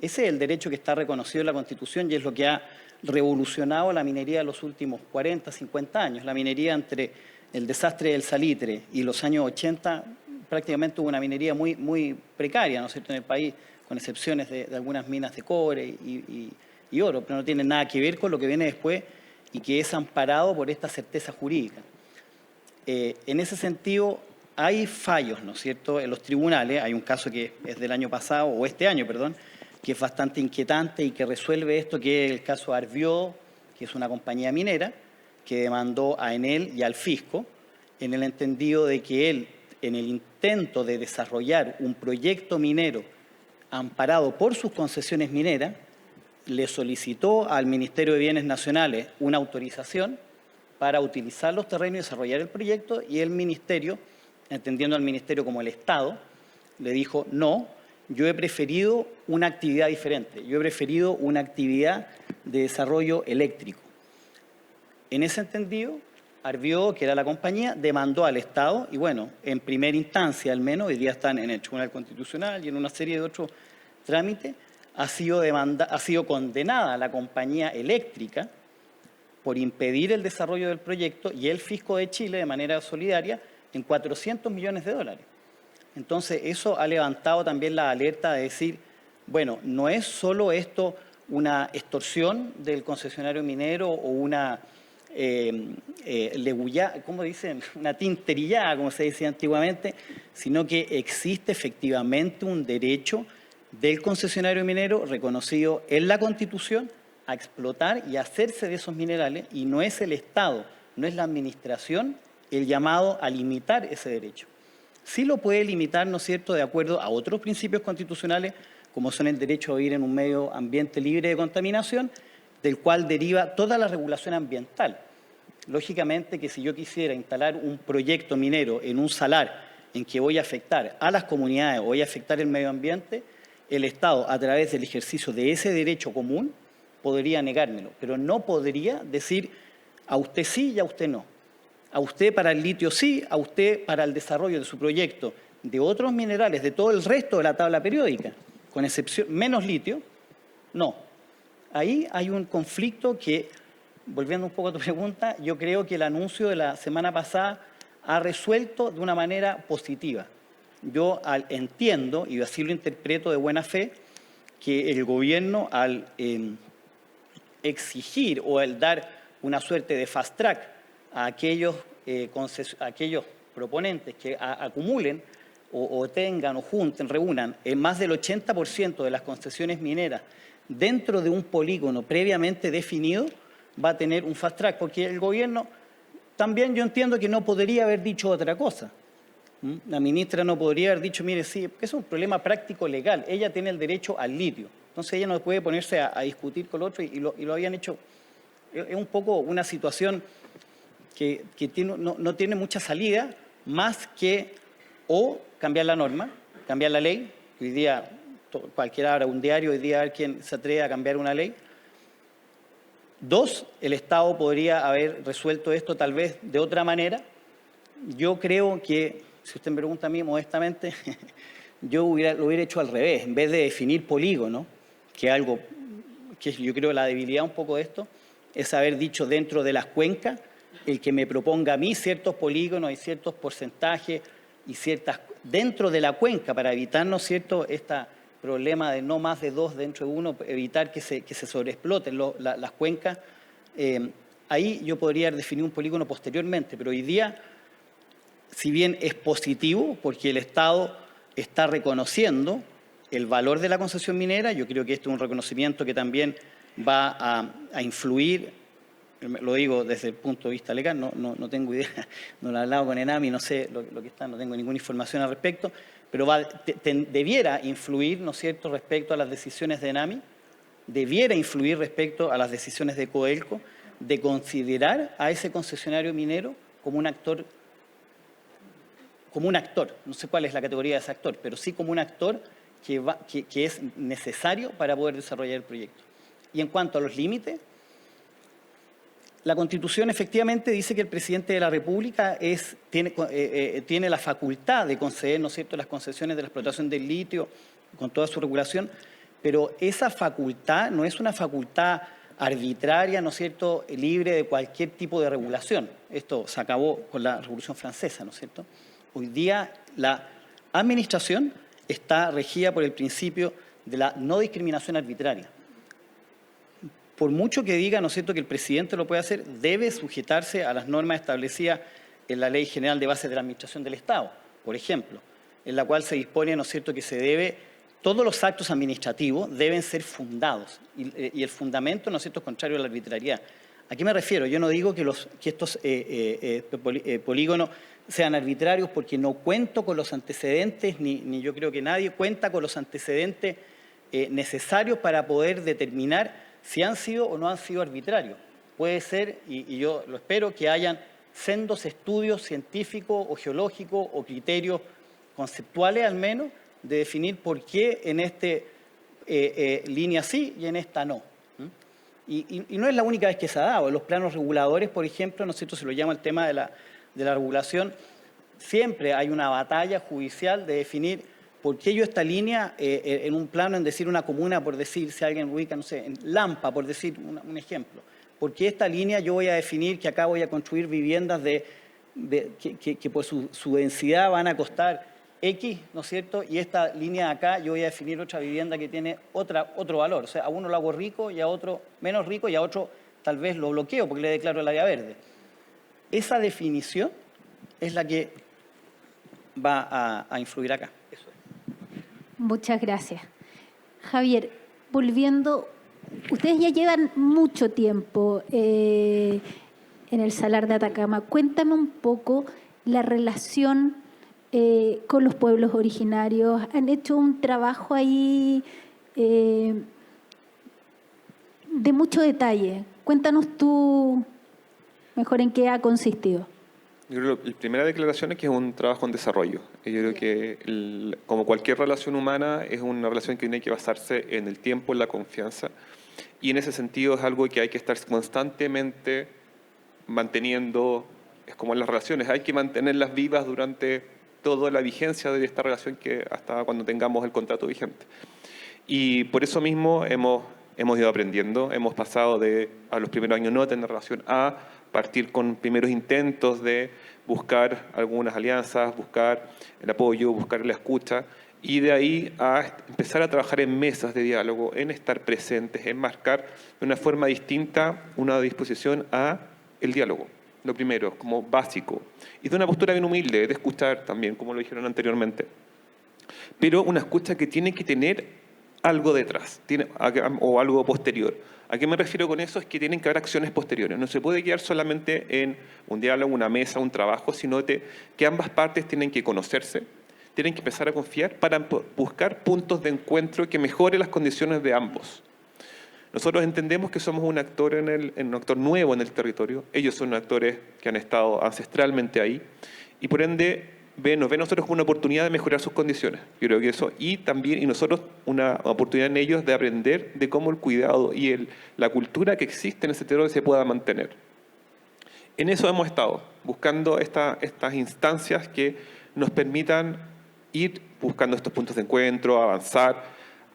Ese es el derecho que está reconocido en la Constitución y es lo que ha revolucionado la minería de los últimos 40, 50 años. La minería entre el desastre del salitre y los años 80 prácticamente hubo una minería muy, muy precaria, ¿no es cierto?, en el país, con excepciones de algunas minas de cobre y oro, pero no tiene nada que ver con lo que viene después y que es amparado por esta certeza jurídica. En ese sentido, hay fallos, ¿no es cierto?, en los tribunales. Hay un caso que es del año pasado, o este año, perdón, que es bastante inquietante y que resuelve esto, que es el caso Arbió, que es una compañía minera, que demandó a Enel y al fisco, en el entendido de que él, en el intento de desarrollar un proyecto minero amparado por sus concesiones mineras, le solicitó al Ministerio de Bienes Nacionales una autorización para utilizar los terrenos y desarrollar el proyecto, y el Ministerio, entendiendo al Ministerio como el Estado, le dijo no. Yo he preferido una actividad diferente, yo he preferido una actividad de desarrollo eléctrico. En ese entendido, Arbió, que era la compañía, demandó al Estado y bueno, en primera instancia al menos, hoy día están en el Tribunal Constitucional y en una serie de otros trámites, ha sido condenada la compañía eléctrica por impedir el desarrollo del proyecto y el fisco de Chile de manera solidaria en $400 millones. Entonces, eso ha levantado también la alerta de decir, bueno, no es solo esto una extorsión del concesionario minero o una ¿cómo dicen?, una tinterillada, como se decía antiguamente, sino que existe efectivamente un derecho del concesionario minero reconocido en la Constitución a explotar y hacerse de esos minerales, y no es el Estado, no es la administración el llamado a limitar ese derecho. Sí lo puede limitar, ¿no es cierto?, de acuerdo a otros principios constitucionales, como son el derecho a vivir en un medio ambiente libre de contaminación, del cual deriva toda la regulación ambiental. Lógicamente que si yo quisiera instalar un proyecto minero en un salar en que voy a afectar a las comunidades o voy a afectar el medio ambiente, el Estado, a través del ejercicio de ese derecho común, podría negármelo, pero no podría decir a usted sí y a usted no. A usted para el litio sí, a usted para el desarrollo de su proyecto de otros minerales, de todo el resto de la tabla periódica, con excepción, menos litio, no. Ahí hay un conflicto que, volviendo un poco a tu pregunta, yo creo que el anuncio de la semana pasada ha resuelto de una manera positiva. Yo entiendo, y así lo interpreto de buena fe, que el gobierno al exigir o al dar una suerte de fast track a aquellos proponentes que acumulen o tengan o junten, reúnan más del 80% de las concesiones mineras dentro de un polígono previamente definido, va a tener un fast track, porque el gobierno también, yo entiendo que no podría haber dicho otra cosa. La ministra no podría haber dicho, mire, sí, es un problema práctico legal, ella tiene el derecho al litio, entonces ella no puede ponerse a discutir con el otro y lo habían hecho. Es un poco una situación que no tiene mucha salida, más que o cambiar la norma, cambiar la ley. Hoy día cualquiera abra un diario, hoy día a ver quién se atreve a cambiar una ley. Dos, el Estado podría haber resuelto esto tal vez de otra manera. Yo creo que, si usted me pregunta a mí modestamente, yo lo hubiera hecho al revés. En vez de definir polígono, que es algo que yo creo la debilidad un poco de esto, es haber dicho dentro de las cuencas, el que me proponga a mí ciertos polígonos y ciertos porcentajes y ciertas dentro de la cuenca para evitar, ¿no es cierto?, este problema de no más de dos dentro de uno, evitar que se sobreexploten las cuencas. Ahí yo podría definir un polígono posteriormente, pero hoy día, si bien es positivo, porque el Estado está reconociendo el valor de la concesión minera, yo creo que este es un reconocimiento que también va a influir, lo digo desde el punto de vista legal, no tengo idea, no lo he hablado con ENAMI, no sé lo que está, no tengo ninguna información al respecto, pero debiera influir, ¿no es cierto?, respecto a las decisiones de ENAMI, debiera influir respecto a las decisiones de Codelco, de considerar a ese concesionario minero como un actor, no sé cuál es la categoría de ese actor, pero sí como un actor que es necesario para poder desarrollar el proyecto. Y en cuanto a los límites, la Constitución efectivamente dice que el presidente de la República tiene la facultad de conceder, ¿no es cierto?, las concesiones de la explotación del litio con toda su regulación, pero esa facultad no es una facultad arbitraria, ¿no es cierto?, libre de cualquier tipo de regulación. Esto se acabó con la Revolución Francesa, ¿no es cierto? Hoy día la administración está regida por el principio de la no discriminación arbitraria. Por mucho que diga, ¿no es cierto?, que el presidente lo puede hacer, debe sujetarse a las normas establecidas en la Ley General de Bases de la Administración del Estado, por ejemplo, en la cual se dispone, ¿no es cierto?, que todos los actos administrativos deben ser fundados y el fundamento, ¿no es cierto?, es contrario a la arbitrariedad. ¿A qué me refiero? Yo no digo que estos polígonos sean arbitrarios porque no cuento con los antecedentes, ni yo creo que nadie cuenta con los antecedentes necesarios para poder determinar si han sido o no han sido arbitrarios. Puede ser, y yo lo espero, que hayan sendos estudios científicos o geológicos o criterios conceptuales al menos de definir por qué en esta línea sí y en esta no. Y no es la única vez que se ha dado. En los planos reguladores, por ejemplo, ¿no es cierto?, se lo llama el tema de la regulación, siempre hay una batalla judicial de definir por qué yo esta línea en un plano, en decir una comuna, por decir, si alguien ubica, no sé, en Lampa, por decir un ejemplo. ¿Por qué esta línea yo voy a definir que acá voy a construir viviendas que por su densidad van a costar X, ¿no es cierto? Y esta línea de acá yo voy a definir otra vivienda que tiene otro valor. O sea, a uno lo hago rico y a otro menos rico y a otro tal vez lo bloqueo porque le declaro el área verde. Esa definición es la que va a influir acá. Eso es. Muchas gracias. Javier, volviendo, ustedes ya llevan mucho tiempo en el Salar de Atacama. Cuéntame un poco la relación con los pueblos originarios. Han hecho un trabajo ahí de mucho detalle. Cuéntanos tú mejor en qué ha consistido. Yo creo que la primera declaración es que es un trabajo en desarrollo. Y yo creo que, como cualquier relación humana, es una relación que tiene que basarse en el tiempo, en la confianza. Y en ese sentido es algo que hay que estar constantemente manteniendo. Es como en las relaciones, hay que mantenerlas vivas durante toda la vigencia de esta relación, que hasta cuando tengamos el contrato vigente. Y por eso mismo hemos ido aprendiendo. Hemos pasado a los primeros años no tener relación, a partir con primeros intentos de buscar algunas alianzas, buscar el apoyo, buscar la escucha, y de ahí a empezar a trabajar en mesas de diálogo, en estar presentes, en marcar de una forma distinta una disposición a el diálogo. Lo primero, como básico, y de una postura bien humilde, de escuchar también, como lo dijeron anteriormente, pero una escucha que tiene que tener algo detrás, o algo posterior. ¿A qué me refiero con eso? Es que tienen que haber acciones posteriores. No se puede quedar solamente en un diálogo, una mesa, un trabajo, sino que ambas partes tienen que conocerse, tienen que empezar a confiar para buscar puntos de encuentro que mejoren las condiciones de ambos. Nosotros entendemos que somos un actor un actor nuevo en el territorio. Ellos son actores que han estado ancestralmente ahí y por ende nos ven nosotros como una oportunidad de mejorar sus condiciones. Yo creo que eso, y nosotros una oportunidad en ellos de aprender de cómo el cuidado y la cultura que existe en ese territorio se pueda mantener. En eso hemos estado, buscando estas instancias que nos permitan ir buscando estos puntos de encuentro, avanzar,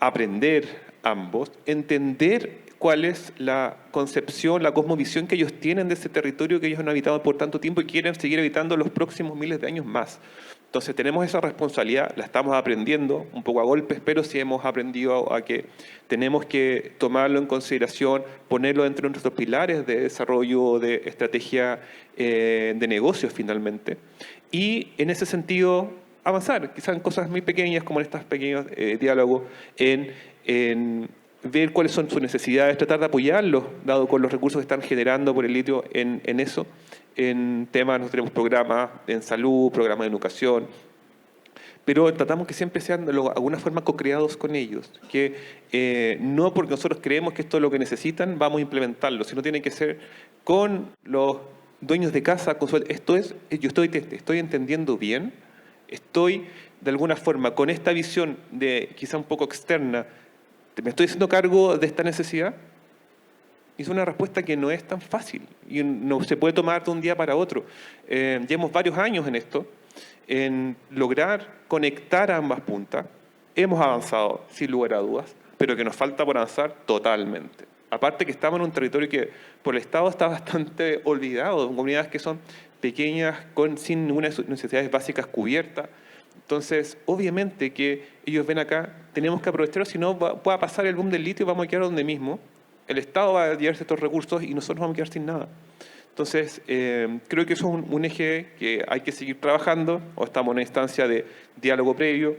aprender ambos, entender cuál es la concepción, la cosmovisión que ellos tienen de ese territorio que ellos han habitado por tanto tiempo y quieren seguir habitando los próximos miles de años más. Entonces tenemos esa responsabilidad, la estamos aprendiendo, un poco a golpes, pero sí hemos aprendido a que tenemos que tomarlo en consideración, ponerlo entre nuestros pilares de desarrollo, de estrategia de negocios finalmente. Y en ese sentido avanzar, quizás en cosas muy pequeñas como en estos pequeños diálogos, en ver cuáles son sus necesidades, tratar de apoyarlos, dado con los recursos que están generando por el litio en eso. En temas, nosotros tenemos programas en salud, programas de educación, pero tratamos que siempre sean de alguna forma co-creados con ellos, que no porque nosotros creemos que esto es lo que necesitan, vamos a implementarlo, sino tiene que ser con los dueños de casa. Esto es, yo estoy entendiendo bien, estoy de alguna forma con esta visión de quizá un poco externa, ¿me estoy haciendo cargo de esta necesidad? Es una respuesta que no es tan fácil y no se puede tomar de un día para otro. Llevamos varios años en esto, en lograr conectar a ambas puntas. Hemos avanzado, sin lugar a dudas, pero que nos falta por avanzar totalmente. Aparte que estamos en un territorio que por el Estado está bastante olvidado, comunidades que son pequeñas, sin ninguna de sus necesidades básicas cubiertas. Entonces, obviamente que ellos ven acá, tenemos que aprovecharlo, si no va a pasar el boom del litio y vamos a quedar donde mismo. El Estado va a llevarse estos recursos y nosotros vamos a quedar sin nada. Entonces, creo que eso es un eje que hay que seguir trabajando, o estamos en una instancia de diálogo previo,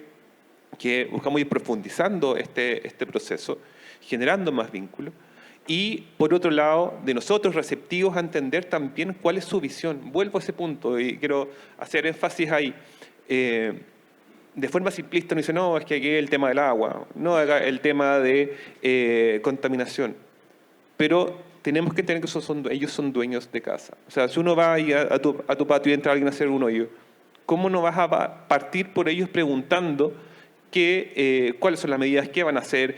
que buscamos ir profundizando este proceso, generando más vínculos. Y, por otro lado, de nosotros receptivos a entender también cuál es su visión. Vuelvo a ese punto y quiero hacer énfasis ahí. De forma simplista, no dice, no, es que aquí el tema del agua, no el tema de contaminación. Pero tenemos que entender que ellos son dueños de casa. O sea, si uno va ahí a tu patio y entra alguien a hacer un hoyo, ¿cómo no vas a partir por ellos preguntando cuáles son las medidas que van a hacer,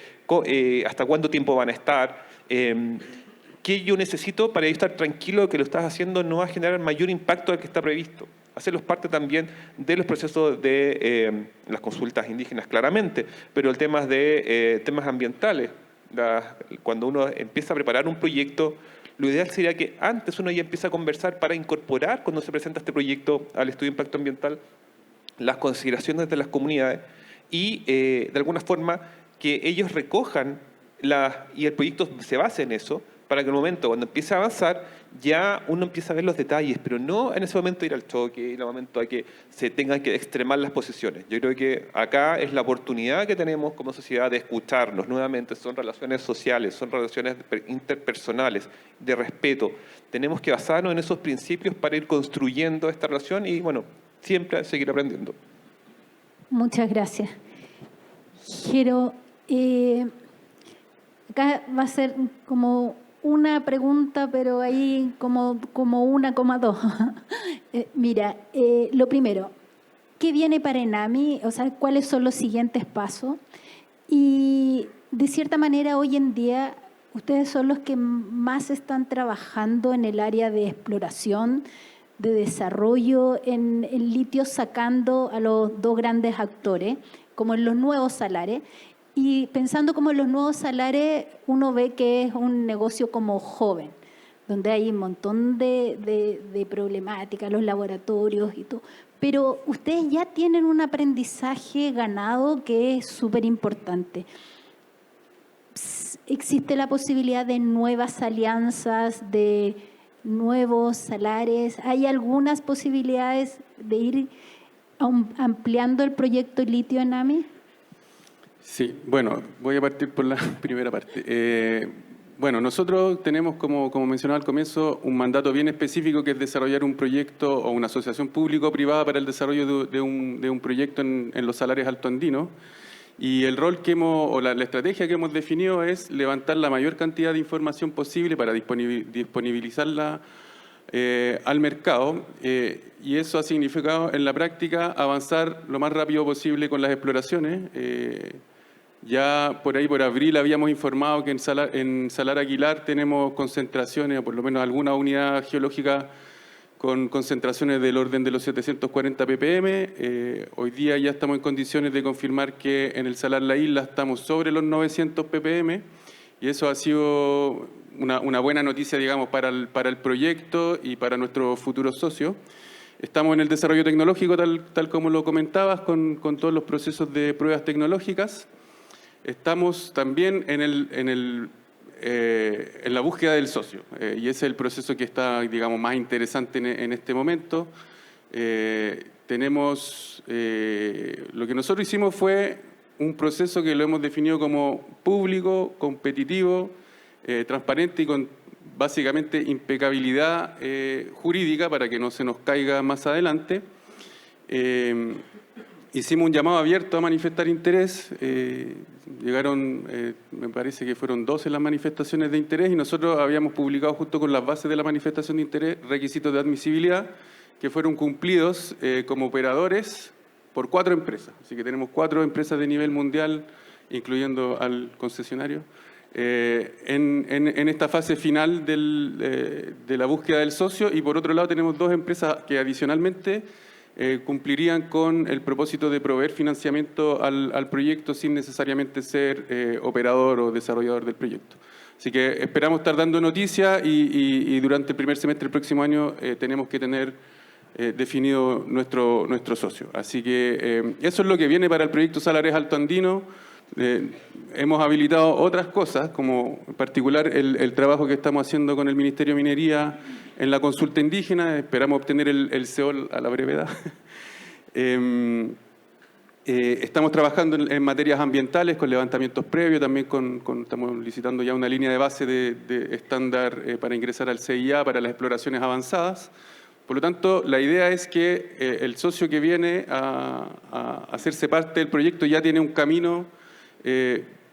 hasta cuánto tiempo van a estar, qué yo necesito para estar tranquilo de que lo estás haciendo no va a generar mayor impacto del que está previsto? Hacerlos parte también de los procesos de las consultas indígenas, claramente, pero el tema de temas ambientales. Cuando uno empieza a preparar un proyecto, lo ideal sería que antes uno ya empiece a conversar para incorporar, cuando se presenta este proyecto al estudio de impacto ambiental, las consideraciones de las comunidades y de alguna forma que ellos recojan y el proyecto se base en eso, para que en el momento cuando empiece a avanzar ya uno empieza a ver los detalles, pero no en ese momento ir al choque, en el momento a que se tengan que extremar las posiciones. Yo creo que acá es la oportunidad que tenemos como sociedad de escucharnos nuevamente. Son relaciones sociales, son relaciones interpersonales, de respeto. Tenemos que basarnos en esos principios para ir construyendo esta relación y, bueno, siempre seguir aprendiendo. Muchas gracias. Jero, acá va a ser como una pregunta, pero ahí como 1,2. Mira, lo primero, ¿qué viene para ENAMI? O sea, ¿cuáles son los siguientes pasos? Y de cierta manera, hoy en día, ustedes son los que más están trabajando en el área de exploración, de desarrollo en litio, sacando a los dos grandes actores, como en los nuevos salares. Y pensando como en los nuevos salares, uno ve que es un negocio como joven, donde hay un montón de problemáticas, los laboratorios y todo. Pero ustedes ya tienen un aprendizaje ganado que es súper importante. ¿Existe la posibilidad de nuevas alianzas, de nuevos salares? ¿Hay algunas posibilidades de ir ampliando el proyecto litio ENAMI? Sí, bueno, voy a partir por la primera parte. Bueno, nosotros tenemos, como mencionaba al comienzo, un mandato bien específico que es desarrollar un proyecto o una asociación público-privada para el desarrollo de un proyecto en los salares altoandinos. Y el rol o la estrategia que hemos definido es levantar la mayor cantidad de información posible para disponibilizarla al mercado, y eso ha significado en la práctica avanzar lo más rápido posible con las exploraciones. Ya por abril habíamos informado que en Salar Aguilar tenemos concentraciones, o por lo menos alguna unidad geológica con concentraciones del orden de los 740 ppm. Hoy día ya estamos en condiciones de confirmar que en el Salar La Isla estamos sobre los 900 ppm, y eso ha sido una buena noticia, digamos, para el proyecto y para nuestros futuros socios. Estamos en el desarrollo tecnológico, tal como lo comentabas, con todos los procesos de pruebas tecnológicas. Estamos también en la búsqueda del socio, y ese es el proceso que está, digamos, más interesante en este momento. Lo que nosotros hicimos fue un proceso que lo hemos definido como público, competitivo, transparente y con básicamente impecabilidad jurídica para que no se nos caiga más adelante. Hicimos un llamado abierto a manifestar interés. Llegaron, me parece que fueron 12 las manifestaciones de interés, y nosotros habíamos publicado junto con las bases de la manifestación de interés requisitos de admisibilidad que fueron cumplidos como operadores por 4 empresas. Así que tenemos 4 empresas de nivel mundial, incluyendo al concesionario, en esta fase final de la búsqueda del socio. Y por otro lado tenemos 2 empresas que adicionalmente cumplirían con el propósito de proveer financiamiento al proyecto sin necesariamente ser operador o desarrollador del proyecto. Así que esperamos estar dando noticias y durante el primer semestre del próximo año tenemos que tener definido nuestro socio. Así que eso es lo que viene para el proyecto Salares Alto Andino. Hemos habilitado otras cosas, como en particular el trabajo que estamos haciendo con el Ministerio de Minería en la consulta indígena. Esperamos obtener el CEOL a la brevedad. Estamos trabajando en materias ambientales con levantamientos previos, también estamos licitando ya una línea de base de estándar para ingresar al CIA para las exploraciones avanzadas. Por lo tanto, la idea es que el socio que viene a hacerse parte del proyecto ya tiene un camino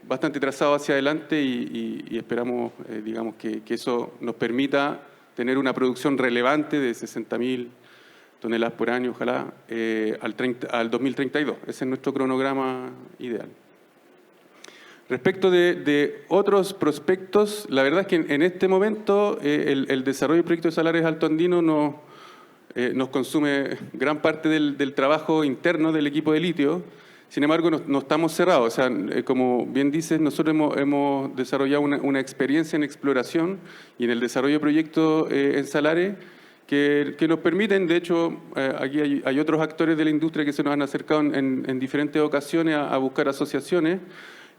bastante trazado hacia adelante y esperamos digamos que eso nos permita tener una producción relevante de 60.000 toneladas por año, ojalá, al 2032. Ese es nuestro cronograma ideal. Respecto de otros prospectos, la verdad es que en este momento el desarrollo del proyecto de Salares Alto Andino nos consume gran parte del trabajo interno del equipo de litio. Sin embargo, no estamos cerrados. O sea, como bien dices, nosotros hemos desarrollado una experiencia en exploración y en el desarrollo de proyectos en Salares que nos permiten, de hecho, aquí hay otros actores de la industria que se nos han acercado en diferentes ocasiones a buscar asociaciones.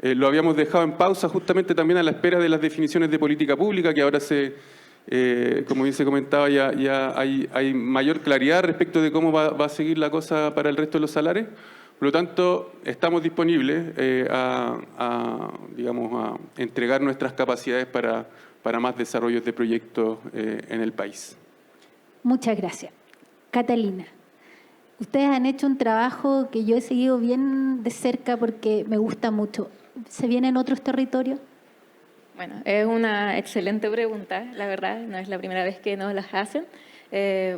Lo habíamos dejado en pausa justamente también a la espera de las definiciones de política pública que ahora se Como bien se comentaba, ya hay mayor claridad respecto de cómo va a seguir la cosa para el resto de los salares. Por lo tanto, estamos disponibles digamos, a entregar nuestras capacidades para más desarrollos de proyectos en el país. Muchas gracias. Catalina, ustedes han hecho un trabajo que yo he seguido bien de cerca porque me gusta mucho. ¿Se vienen otros territorios? Bueno, es una excelente pregunta, la verdad, no es la primera vez que nos las hacen.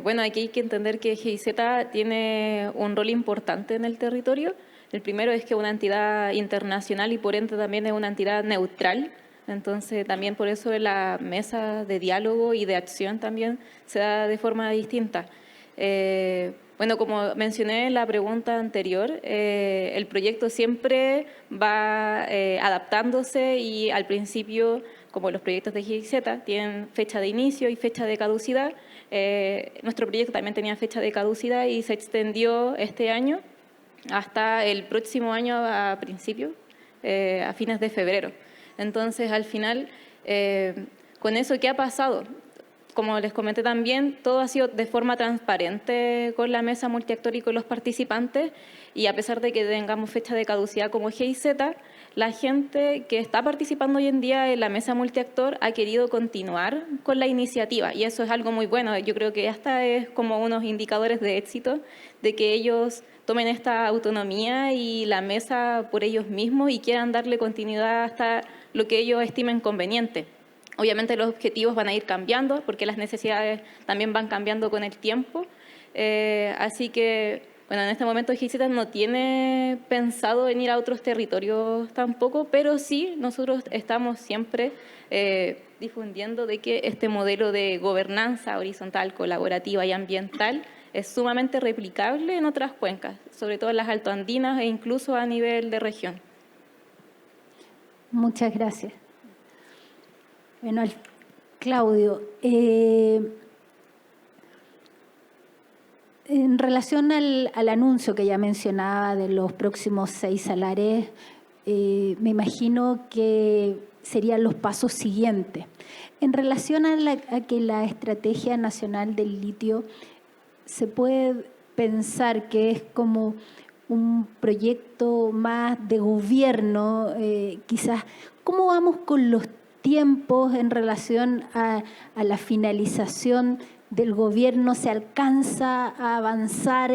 Bueno, aquí hay que entender que GIZ tiene un rol importante en el territorio. El primero es que es una entidad internacional y por ende también es una entidad neutral. Entonces, también por eso la mesa de diálogo y de acción también se da de forma distinta. Bueno, como mencioné en la pregunta anterior, el proyecto siempre va adaptándose y al principio, como los proyectos de GIZ, tienen fecha de inicio y fecha de caducidad. Nuestro proyecto también tenía fecha de caducidad y se extendió este año hasta el próximo año a principios, a fines de febrero. Entonces, al final, con eso, ¿qué ha pasado? Como les comenté también, todo ha sido de forma transparente con la mesa multiactor y con los participantes, y a pesar de que tengamos fecha de caducidad como GIZ, la gente que está participando hoy en día en la mesa multiactor ha querido continuar con la iniciativa, y eso es algo muy bueno. Yo creo que hasta es como unos indicadores de éxito, de que ellos tomen esta autonomía y la mesa por ellos mismos y quieran darle continuidad hasta lo que ellos estimen conveniente. Obviamente los objetivos van a ir cambiando porque las necesidades también van cambiando con el tiempo. Así que, bueno, en este momento GIZ no tiene pensado en ir a otros territorios tampoco, pero sí nosotros estamos siempre difundiendo de que este modelo de gobernanza horizontal, colaborativa y ambiental es sumamente replicable en otras cuencas, sobre todo en las altoandinas e incluso a nivel de región. Muchas gracias. Bueno, Claudio, en relación al anuncio que ya mencionaba de los próximos 6 salares, me imagino que serían los pasos siguientes. En relación a que la Estrategia Nacional del Litio se puede pensar que es como un proyecto más de gobierno, quizás, ¿cómo vamos con los tiempos en relación a la finalización del gobierno? ¿Se alcanza a avanzar?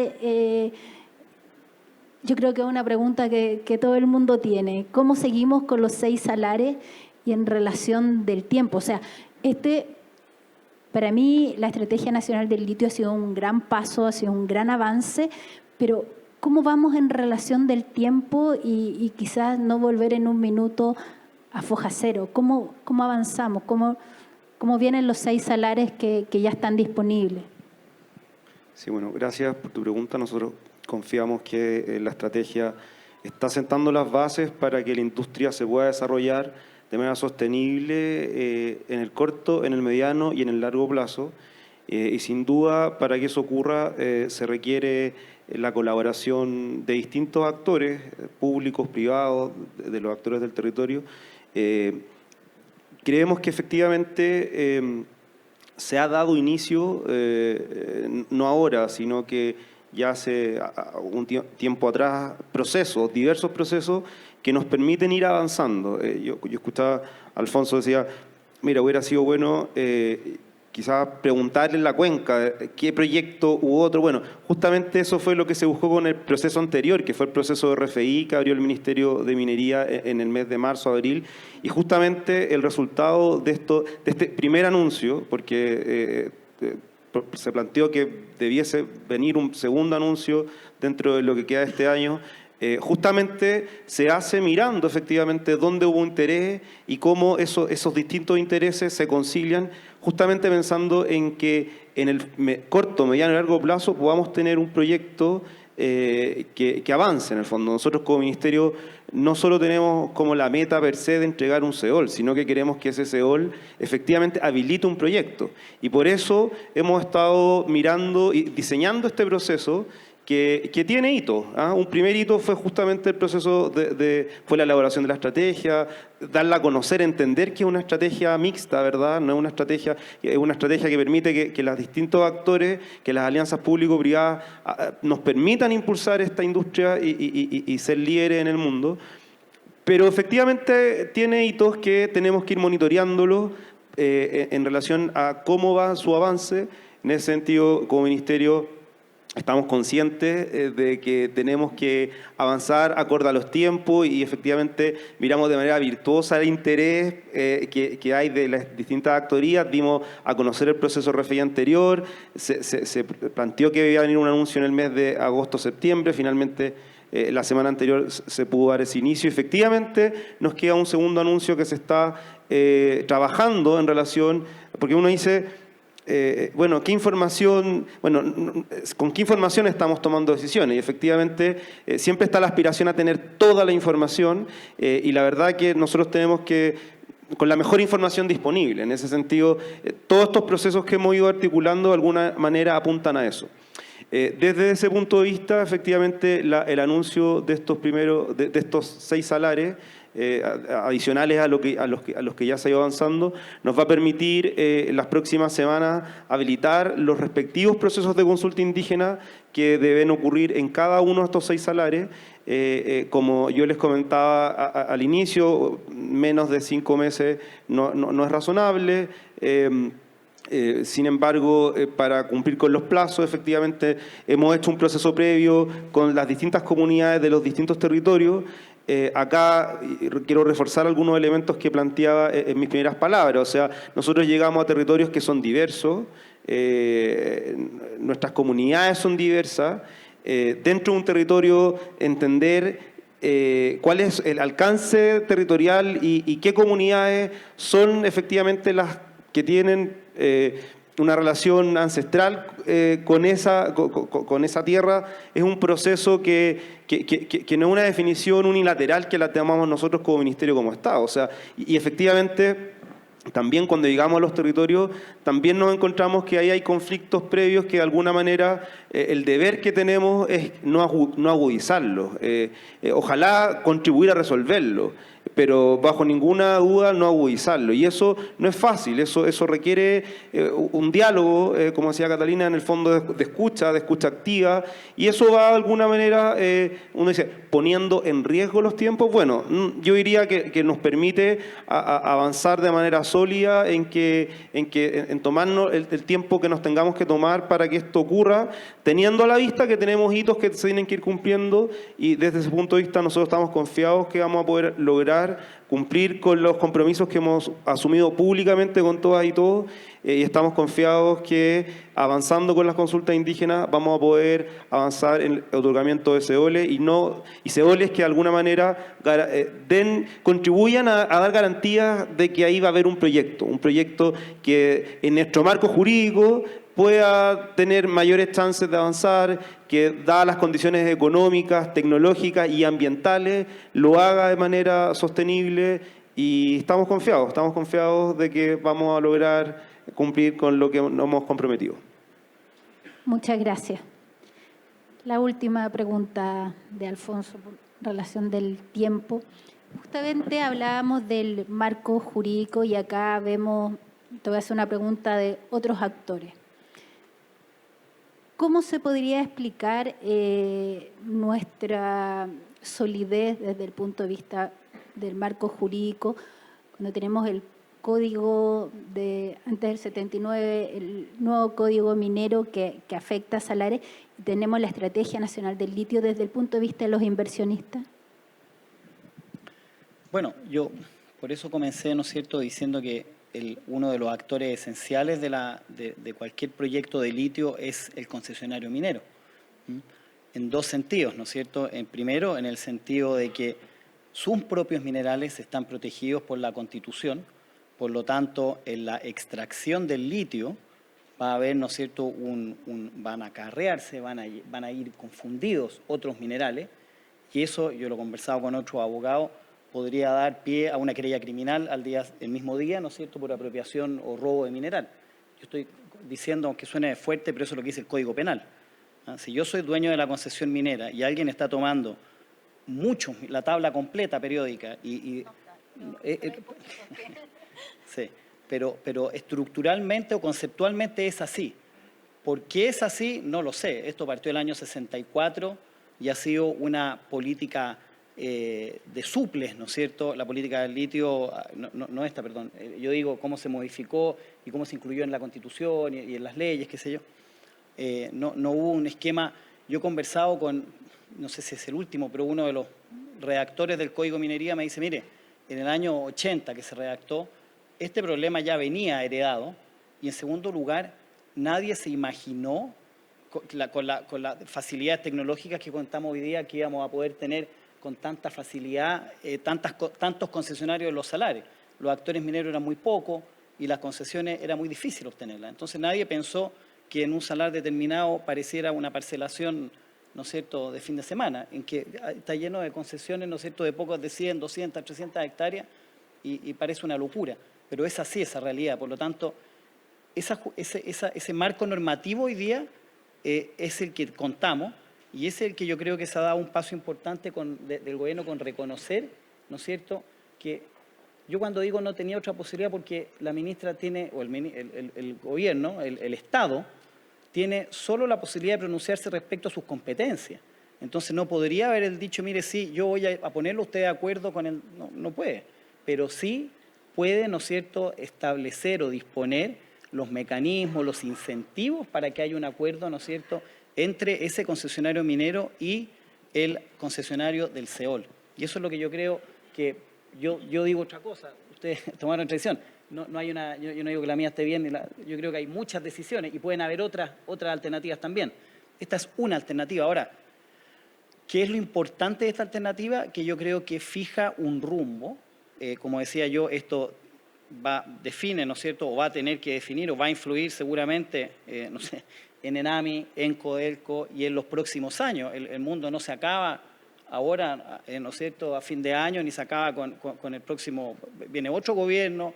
Yo creo que es una pregunta que todo el mundo tiene. ¿Cómo seguimos con los 6 salares y en relación del tiempo? O sea, para mí la Estrategia Nacional del Litio ha sido un gran paso, ha sido un gran avance, pero ¿cómo vamos en relación del tiempo y quizás no volver en un minuto a foja cero? ¿Cómo avanzamos? ¿Cómo vienen los 6 salares que ya están disponibles? Sí, bueno, gracias por tu pregunta. Nosotros confiamos que la estrategia está sentando las bases para que la industria se pueda desarrollar de manera sostenible en el corto, en el mediano y en el largo plazo. Y sin duda, para que eso ocurra, se requiere la colaboración de distintos actores, públicos, privados, de los actores del territorio. Creemos que efectivamente se ha dado inicio, no ahora, sino que ya hace un tiempo atrás, diversos procesos que nos permiten ir avanzando. Yo escuchaba a Alfonso, decía, mira, hubiera sido bueno quizás preguntarle en la cuenca qué proyecto u otro. Bueno, justamente eso fue lo que se buscó con el proceso anterior, que fue el proceso de RFI que abrió el Ministerio de Minería en el mes de marzo, abril, y justamente el resultado de este primer anuncio, porque se planteó que debiese venir un segundo anuncio dentro de lo que queda de este año, justamente se hace mirando efectivamente dónde hubo interés y cómo esos distintos intereses se concilian, justamente pensando en que en el corto, mediano y largo plazo podamos tener un proyecto que avance en el fondo. Nosotros como Ministerio no solo tenemos como la meta per se de entregar un CEOL, sino que queremos que ese CEOL efectivamente habilite un proyecto. Y por eso hemos estado mirando y diseñando este proceso que tiene hitos. Un primer hito fue justamente el proceso fue la elaboración de la estrategia, darla a conocer, entender que es una estrategia mixta, ¿verdad? No es una estrategia que permite que los distintos actores, que las alianzas público-privadas nos permitan impulsar esta industria y ser líderes en el mundo. Pero efectivamente tiene hitos que tenemos que ir monitoreándolos en relación a cómo va su avance. En ese sentido, como Ministerio, estamos conscientes de que tenemos que avanzar acorde a los tiempos y efectivamente miramos de manera virtuosa el interés que hay de las distintas actorías. Dimos a conocer el proceso RFI anterior, se planteó que iba a venir un anuncio en el mes de agosto-septiembre, finalmente la semana anterior se pudo dar ese inicio. Efectivamente nos queda un segundo anuncio que se está trabajando en relación, porque uno dice... ¿qué información, con qué información estamos tomando decisiones? Y efectivamente siempre está la aspiración a tener toda la información y la verdad que nosotros tenemos que, con la mejor información disponible. En ese sentido, todos estos procesos que hemos ido articulando de alguna manera apuntan a eso. Desde ese punto de vista, efectivamente, el anuncio de estos 6 salares adicionales a los que ya se ha ido avanzando, nos va a permitir en las próximas semanas habilitar los respectivos procesos de consulta indígena que deben ocurrir en cada uno de estos 6 salares. Como yo les comentaba al inicio, menos de 5 meses no es razonable. Sin embargo, para cumplir con los plazos, efectivamente, hemos hecho un proceso previo con las distintas comunidades de los distintos territorios. Acá quiero reforzar algunos elementos que planteaba en mis primeras palabras. O sea, nosotros llegamos a territorios que son diversos, nuestras comunidades son diversas. Dentro de un territorio, entender cuál es el alcance territorial y qué comunidades son efectivamente las que tienen una relación ancestral con esa tierra. Es un proceso que no es una definición unilateral que la tomamos nosotros como Ministerio, como Estado. O sea, y efectivamente, también cuando llegamos a los territorios, también nos encontramos que ahí hay conflictos previos que de alguna manera el deber que tenemos es no agudizarlos. Ojalá contribuir a resolverlos, pero bajo ninguna duda no agudizarlo. Y eso no es fácil, eso requiere un diálogo, como decía Catalina, en el fondo de escucha activa, y eso va de alguna manera, uno dice, poniendo en riesgo los tiempos. Bueno, yo diría que nos permite avanzar de manera sólida en tomarnos el tiempo que nos tengamos que tomar para que esto ocurra, teniendo a la vista que tenemos hitos que se tienen que ir cumpliendo, y desde ese punto de vista nosotros estamos confiados que vamos a poder lograr cumplir con los compromisos que hemos asumido públicamente con todas y todos, y estamos confiados que avanzando con las consultas indígenas vamos a poder avanzar en el otorgamiento de CEOLES y CEOLES que de alguna manera contribuyan a dar garantías de que ahí va a haber un proyecto que en nuestro marco jurídico pueda tener mayores chances de avanzar, que dadas las condiciones económicas, tecnológicas y ambientales, lo haga de manera sostenible, y estamos confiados de que vamos a lograr cumplir con lo que nos hemos comprometido. Muchas gracias. La última pregunta de Alfonso en relación del tiempo. Justamente hablábamos del marco jurídico y acá vemos, te voy a hacer una pregunta de otros actores. ¿Cómo se podría explicar nuestra solidez desde el punto de vista del marco jurídico cuando tenemos el código de antes del 79, el nuevo código minero que afecta a salares, y tenemos la Estrategia Nacional del Litio desde el punto de vista de los inversionistas? Bueno, yo por eso comencé, ¿no es cierto?, diciendo que uno de los actores esenciales de cualquier proyecto de litio es el concesionario minero. En dos sentidos, ¿no es cierto? Primero, en el sentido de que sus propios minerales están protegidos por la Constitución, por lo tanto, en la extracción del litio va a haber, ¿no es cierto?, van a acarrearse, van a ir confundidos otros minerales, y eso, yo lo he conversado con otro abogado, podría dar pie a una querella criminal el mismo día, ¿no es cierto?, por apropiación o robo de mineral. Yo estoy diciendo, aunque suene fuerte, pero eso es lo que dice el Código Penal. Si yo soy dueño de la concesión minera y alguien está tomando mucho, la tabla completa periódica, sí, pero estructuralmente o conceptualmente es así. ¿Por qué es así? No lo sé. Esto partió el año 64 y ha sido una política de suples, ¿no es cierto? La política del litio, no esta, perdón. Yo digo cómo se modificó y cómo se incluyó en la Constitución y en las leyes, qué sé yo. No hubo un esquema. Yo he conversado con, no sé si es el último, pero uno de los redactores del Código de Minería me dice, mire, en el año 80 que se redactó, este problema ya venía heredado y en segundo lugar, nadie se imaginó con las facilidades tecnológicas que contamos hoy día que íbamos a poder tener con tanta facilidad tantos concesionarios en los salares. Los actores mineros eran muy pocos y las concesiones era muy difícil obtenerlas. Entonces nadie pensó que en un salar determinado pareciera una parcelación, ¿no es cierto?, de fin de semana, en que está lleno de concesiones, ¿no es cierto?, de pocos de 100, 200, 300 hectáreas y parece una locura. Pero es así esa realidad. Por lo tanto, ese marco normativo hoy día es el que contamos y es el que yo creo que se ha dado un paso importante del gobierno con reconocer, ¿no es cierto?, que yo cuando digo no tenía otra posibilidad porque la ministra tiene, o el gobierno, el Estado, tiene solo la posibilidad de pronunciarse respecto a sus competencias. Entonces no podría haber el dicho, mire, sí, yo voy a ponerlo usted de acuerdo con él. No puede, pero sí puede, ¿no es cierto?, establecer o disponer los mecanismos, los incentivos para que haya un acuerdo, ¿no es cierto?, entre ese concesionario minero y el concesionario del SEOL. Y eso es lo que yo creo que, yo digo otra cosa, ustedes tomaron decisión, no hay una, yo no digo que la mía esté bien, yo creo que hay muchas decisiones y pueden haber otras alternativas también. Esta es una alternativa. Ahora, ¿qué es lo importante de esta alternativa? Que yo creo que fija un rumbo. Como decía yo, esto define, ¿no es cierto?, o va a tener que definir o va a influir seguramente, no sé, en ENAMI, en Codelco y en los próximos años. El mundo no se acaba ahora, ¿no es cierto?, a fin de año, ni se acaba con el próximo. Viene otro gobierno,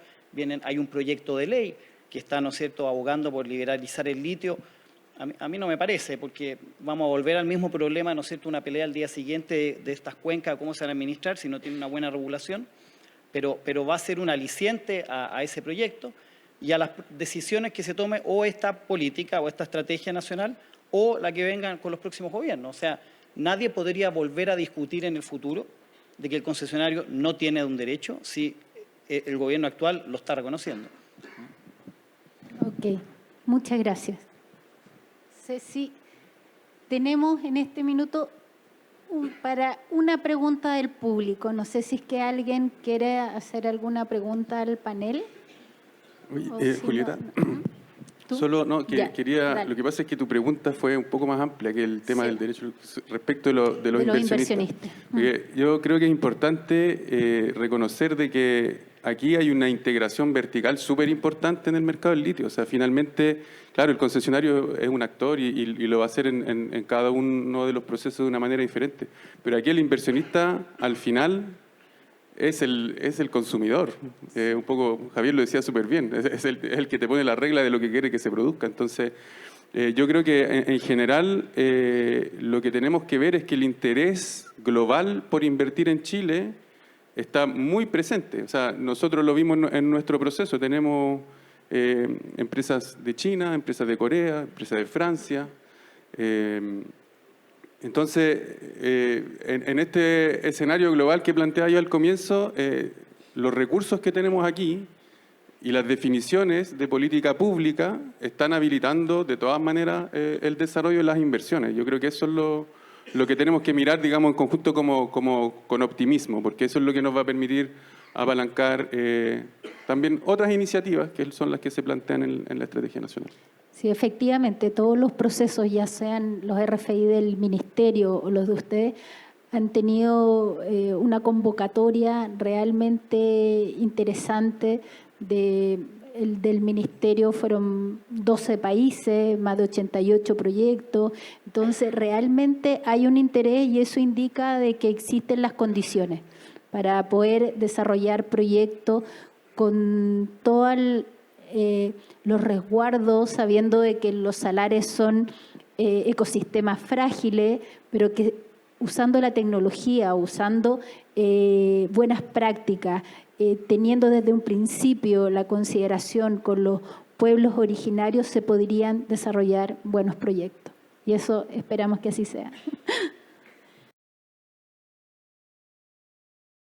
hay un proyecto de ley que está, ¿no es cierto?, abogando por liberalizar el litio. A mí no me parece, porque vamos a volver al mismo problema, ¿no es cierto?, una pelea al día siguiente de estas cuencas, cómo se van a administrar si no tienen una buena regulación. Pero va a ser un aliciente a ese proyecto y a las decisiones que se tome o esta política o esta estrategia nacional o la que vengan con los próximos gobiernos. O sea, nadie podría volver a discutir en el futuro de que el concesionario no tiene un derecho si el gobierno actual lo está reconociendo. Ok, muchas gracias. Ceci, tenemos en este minuto para una pregunta del público. No sé si es que alguien quiere hacer alguna pregunta al panel. Oye, si Julieta, ¿Tú? solo Ya, quería, dale. lo que pasa es que tu pregunta fue un poco más amplia que el tema Sí. del derecho respecto de los inversionistas. Porque yo creo que es importante reconocer de que aquí hay una integración vertical súper importante en el mercado del litio. O sea, finalmente, claro, el concesionario es un actor y lo va a hacer en cada uno de los procesos de una manera diferente. Pero aquí el inversionista, al final, es el consumidor. Un poco, Javier lo decía súper bien, es el que te pone la regla de lo que quiere que se produzca. Entonces, yo creo que en general lo que tenemos que ver es que el interés global por invertir en Chile está muy presente. O sea, nosotros lo vimos en nuestro proceso. Tenemos empresas de China, empresas de Corea, empresas de Francia. Entonces, en este escenario global que planteaba yo al comienzo, los recursos que tenemos aquí y las definiciones de política pública están habilitando de todas maneras el desarrollo de las inversiones. Yo creo que eso es lo que tenemos que mirar, digamos, en conjunto con optimismo, porque eso es lo que nos va a permitir apalancar también otras iniciativas que son las que se plantean en la estrategia nacional. Sí, efectivamente, todos los procesos, ya sean los RFI del Ministerio o los de ustedes, han tenido una convocatoria realmente interesante. Del Ministerio fueron 12 países, más de 88 proyectos. Entonces, realmente hay un interés y eso indica de que existen las condiciones para poder desarrollar proyectos con todos los resguardos, sabiendo de que los salares son ecosistemas frágiles, pero que usando la tecnología, usando buenas prácticas, teniendo desde un principio la consideración con los pueblos originarios, se podrían desarrollar buenos proyectos. Y eso esperamos que así sea.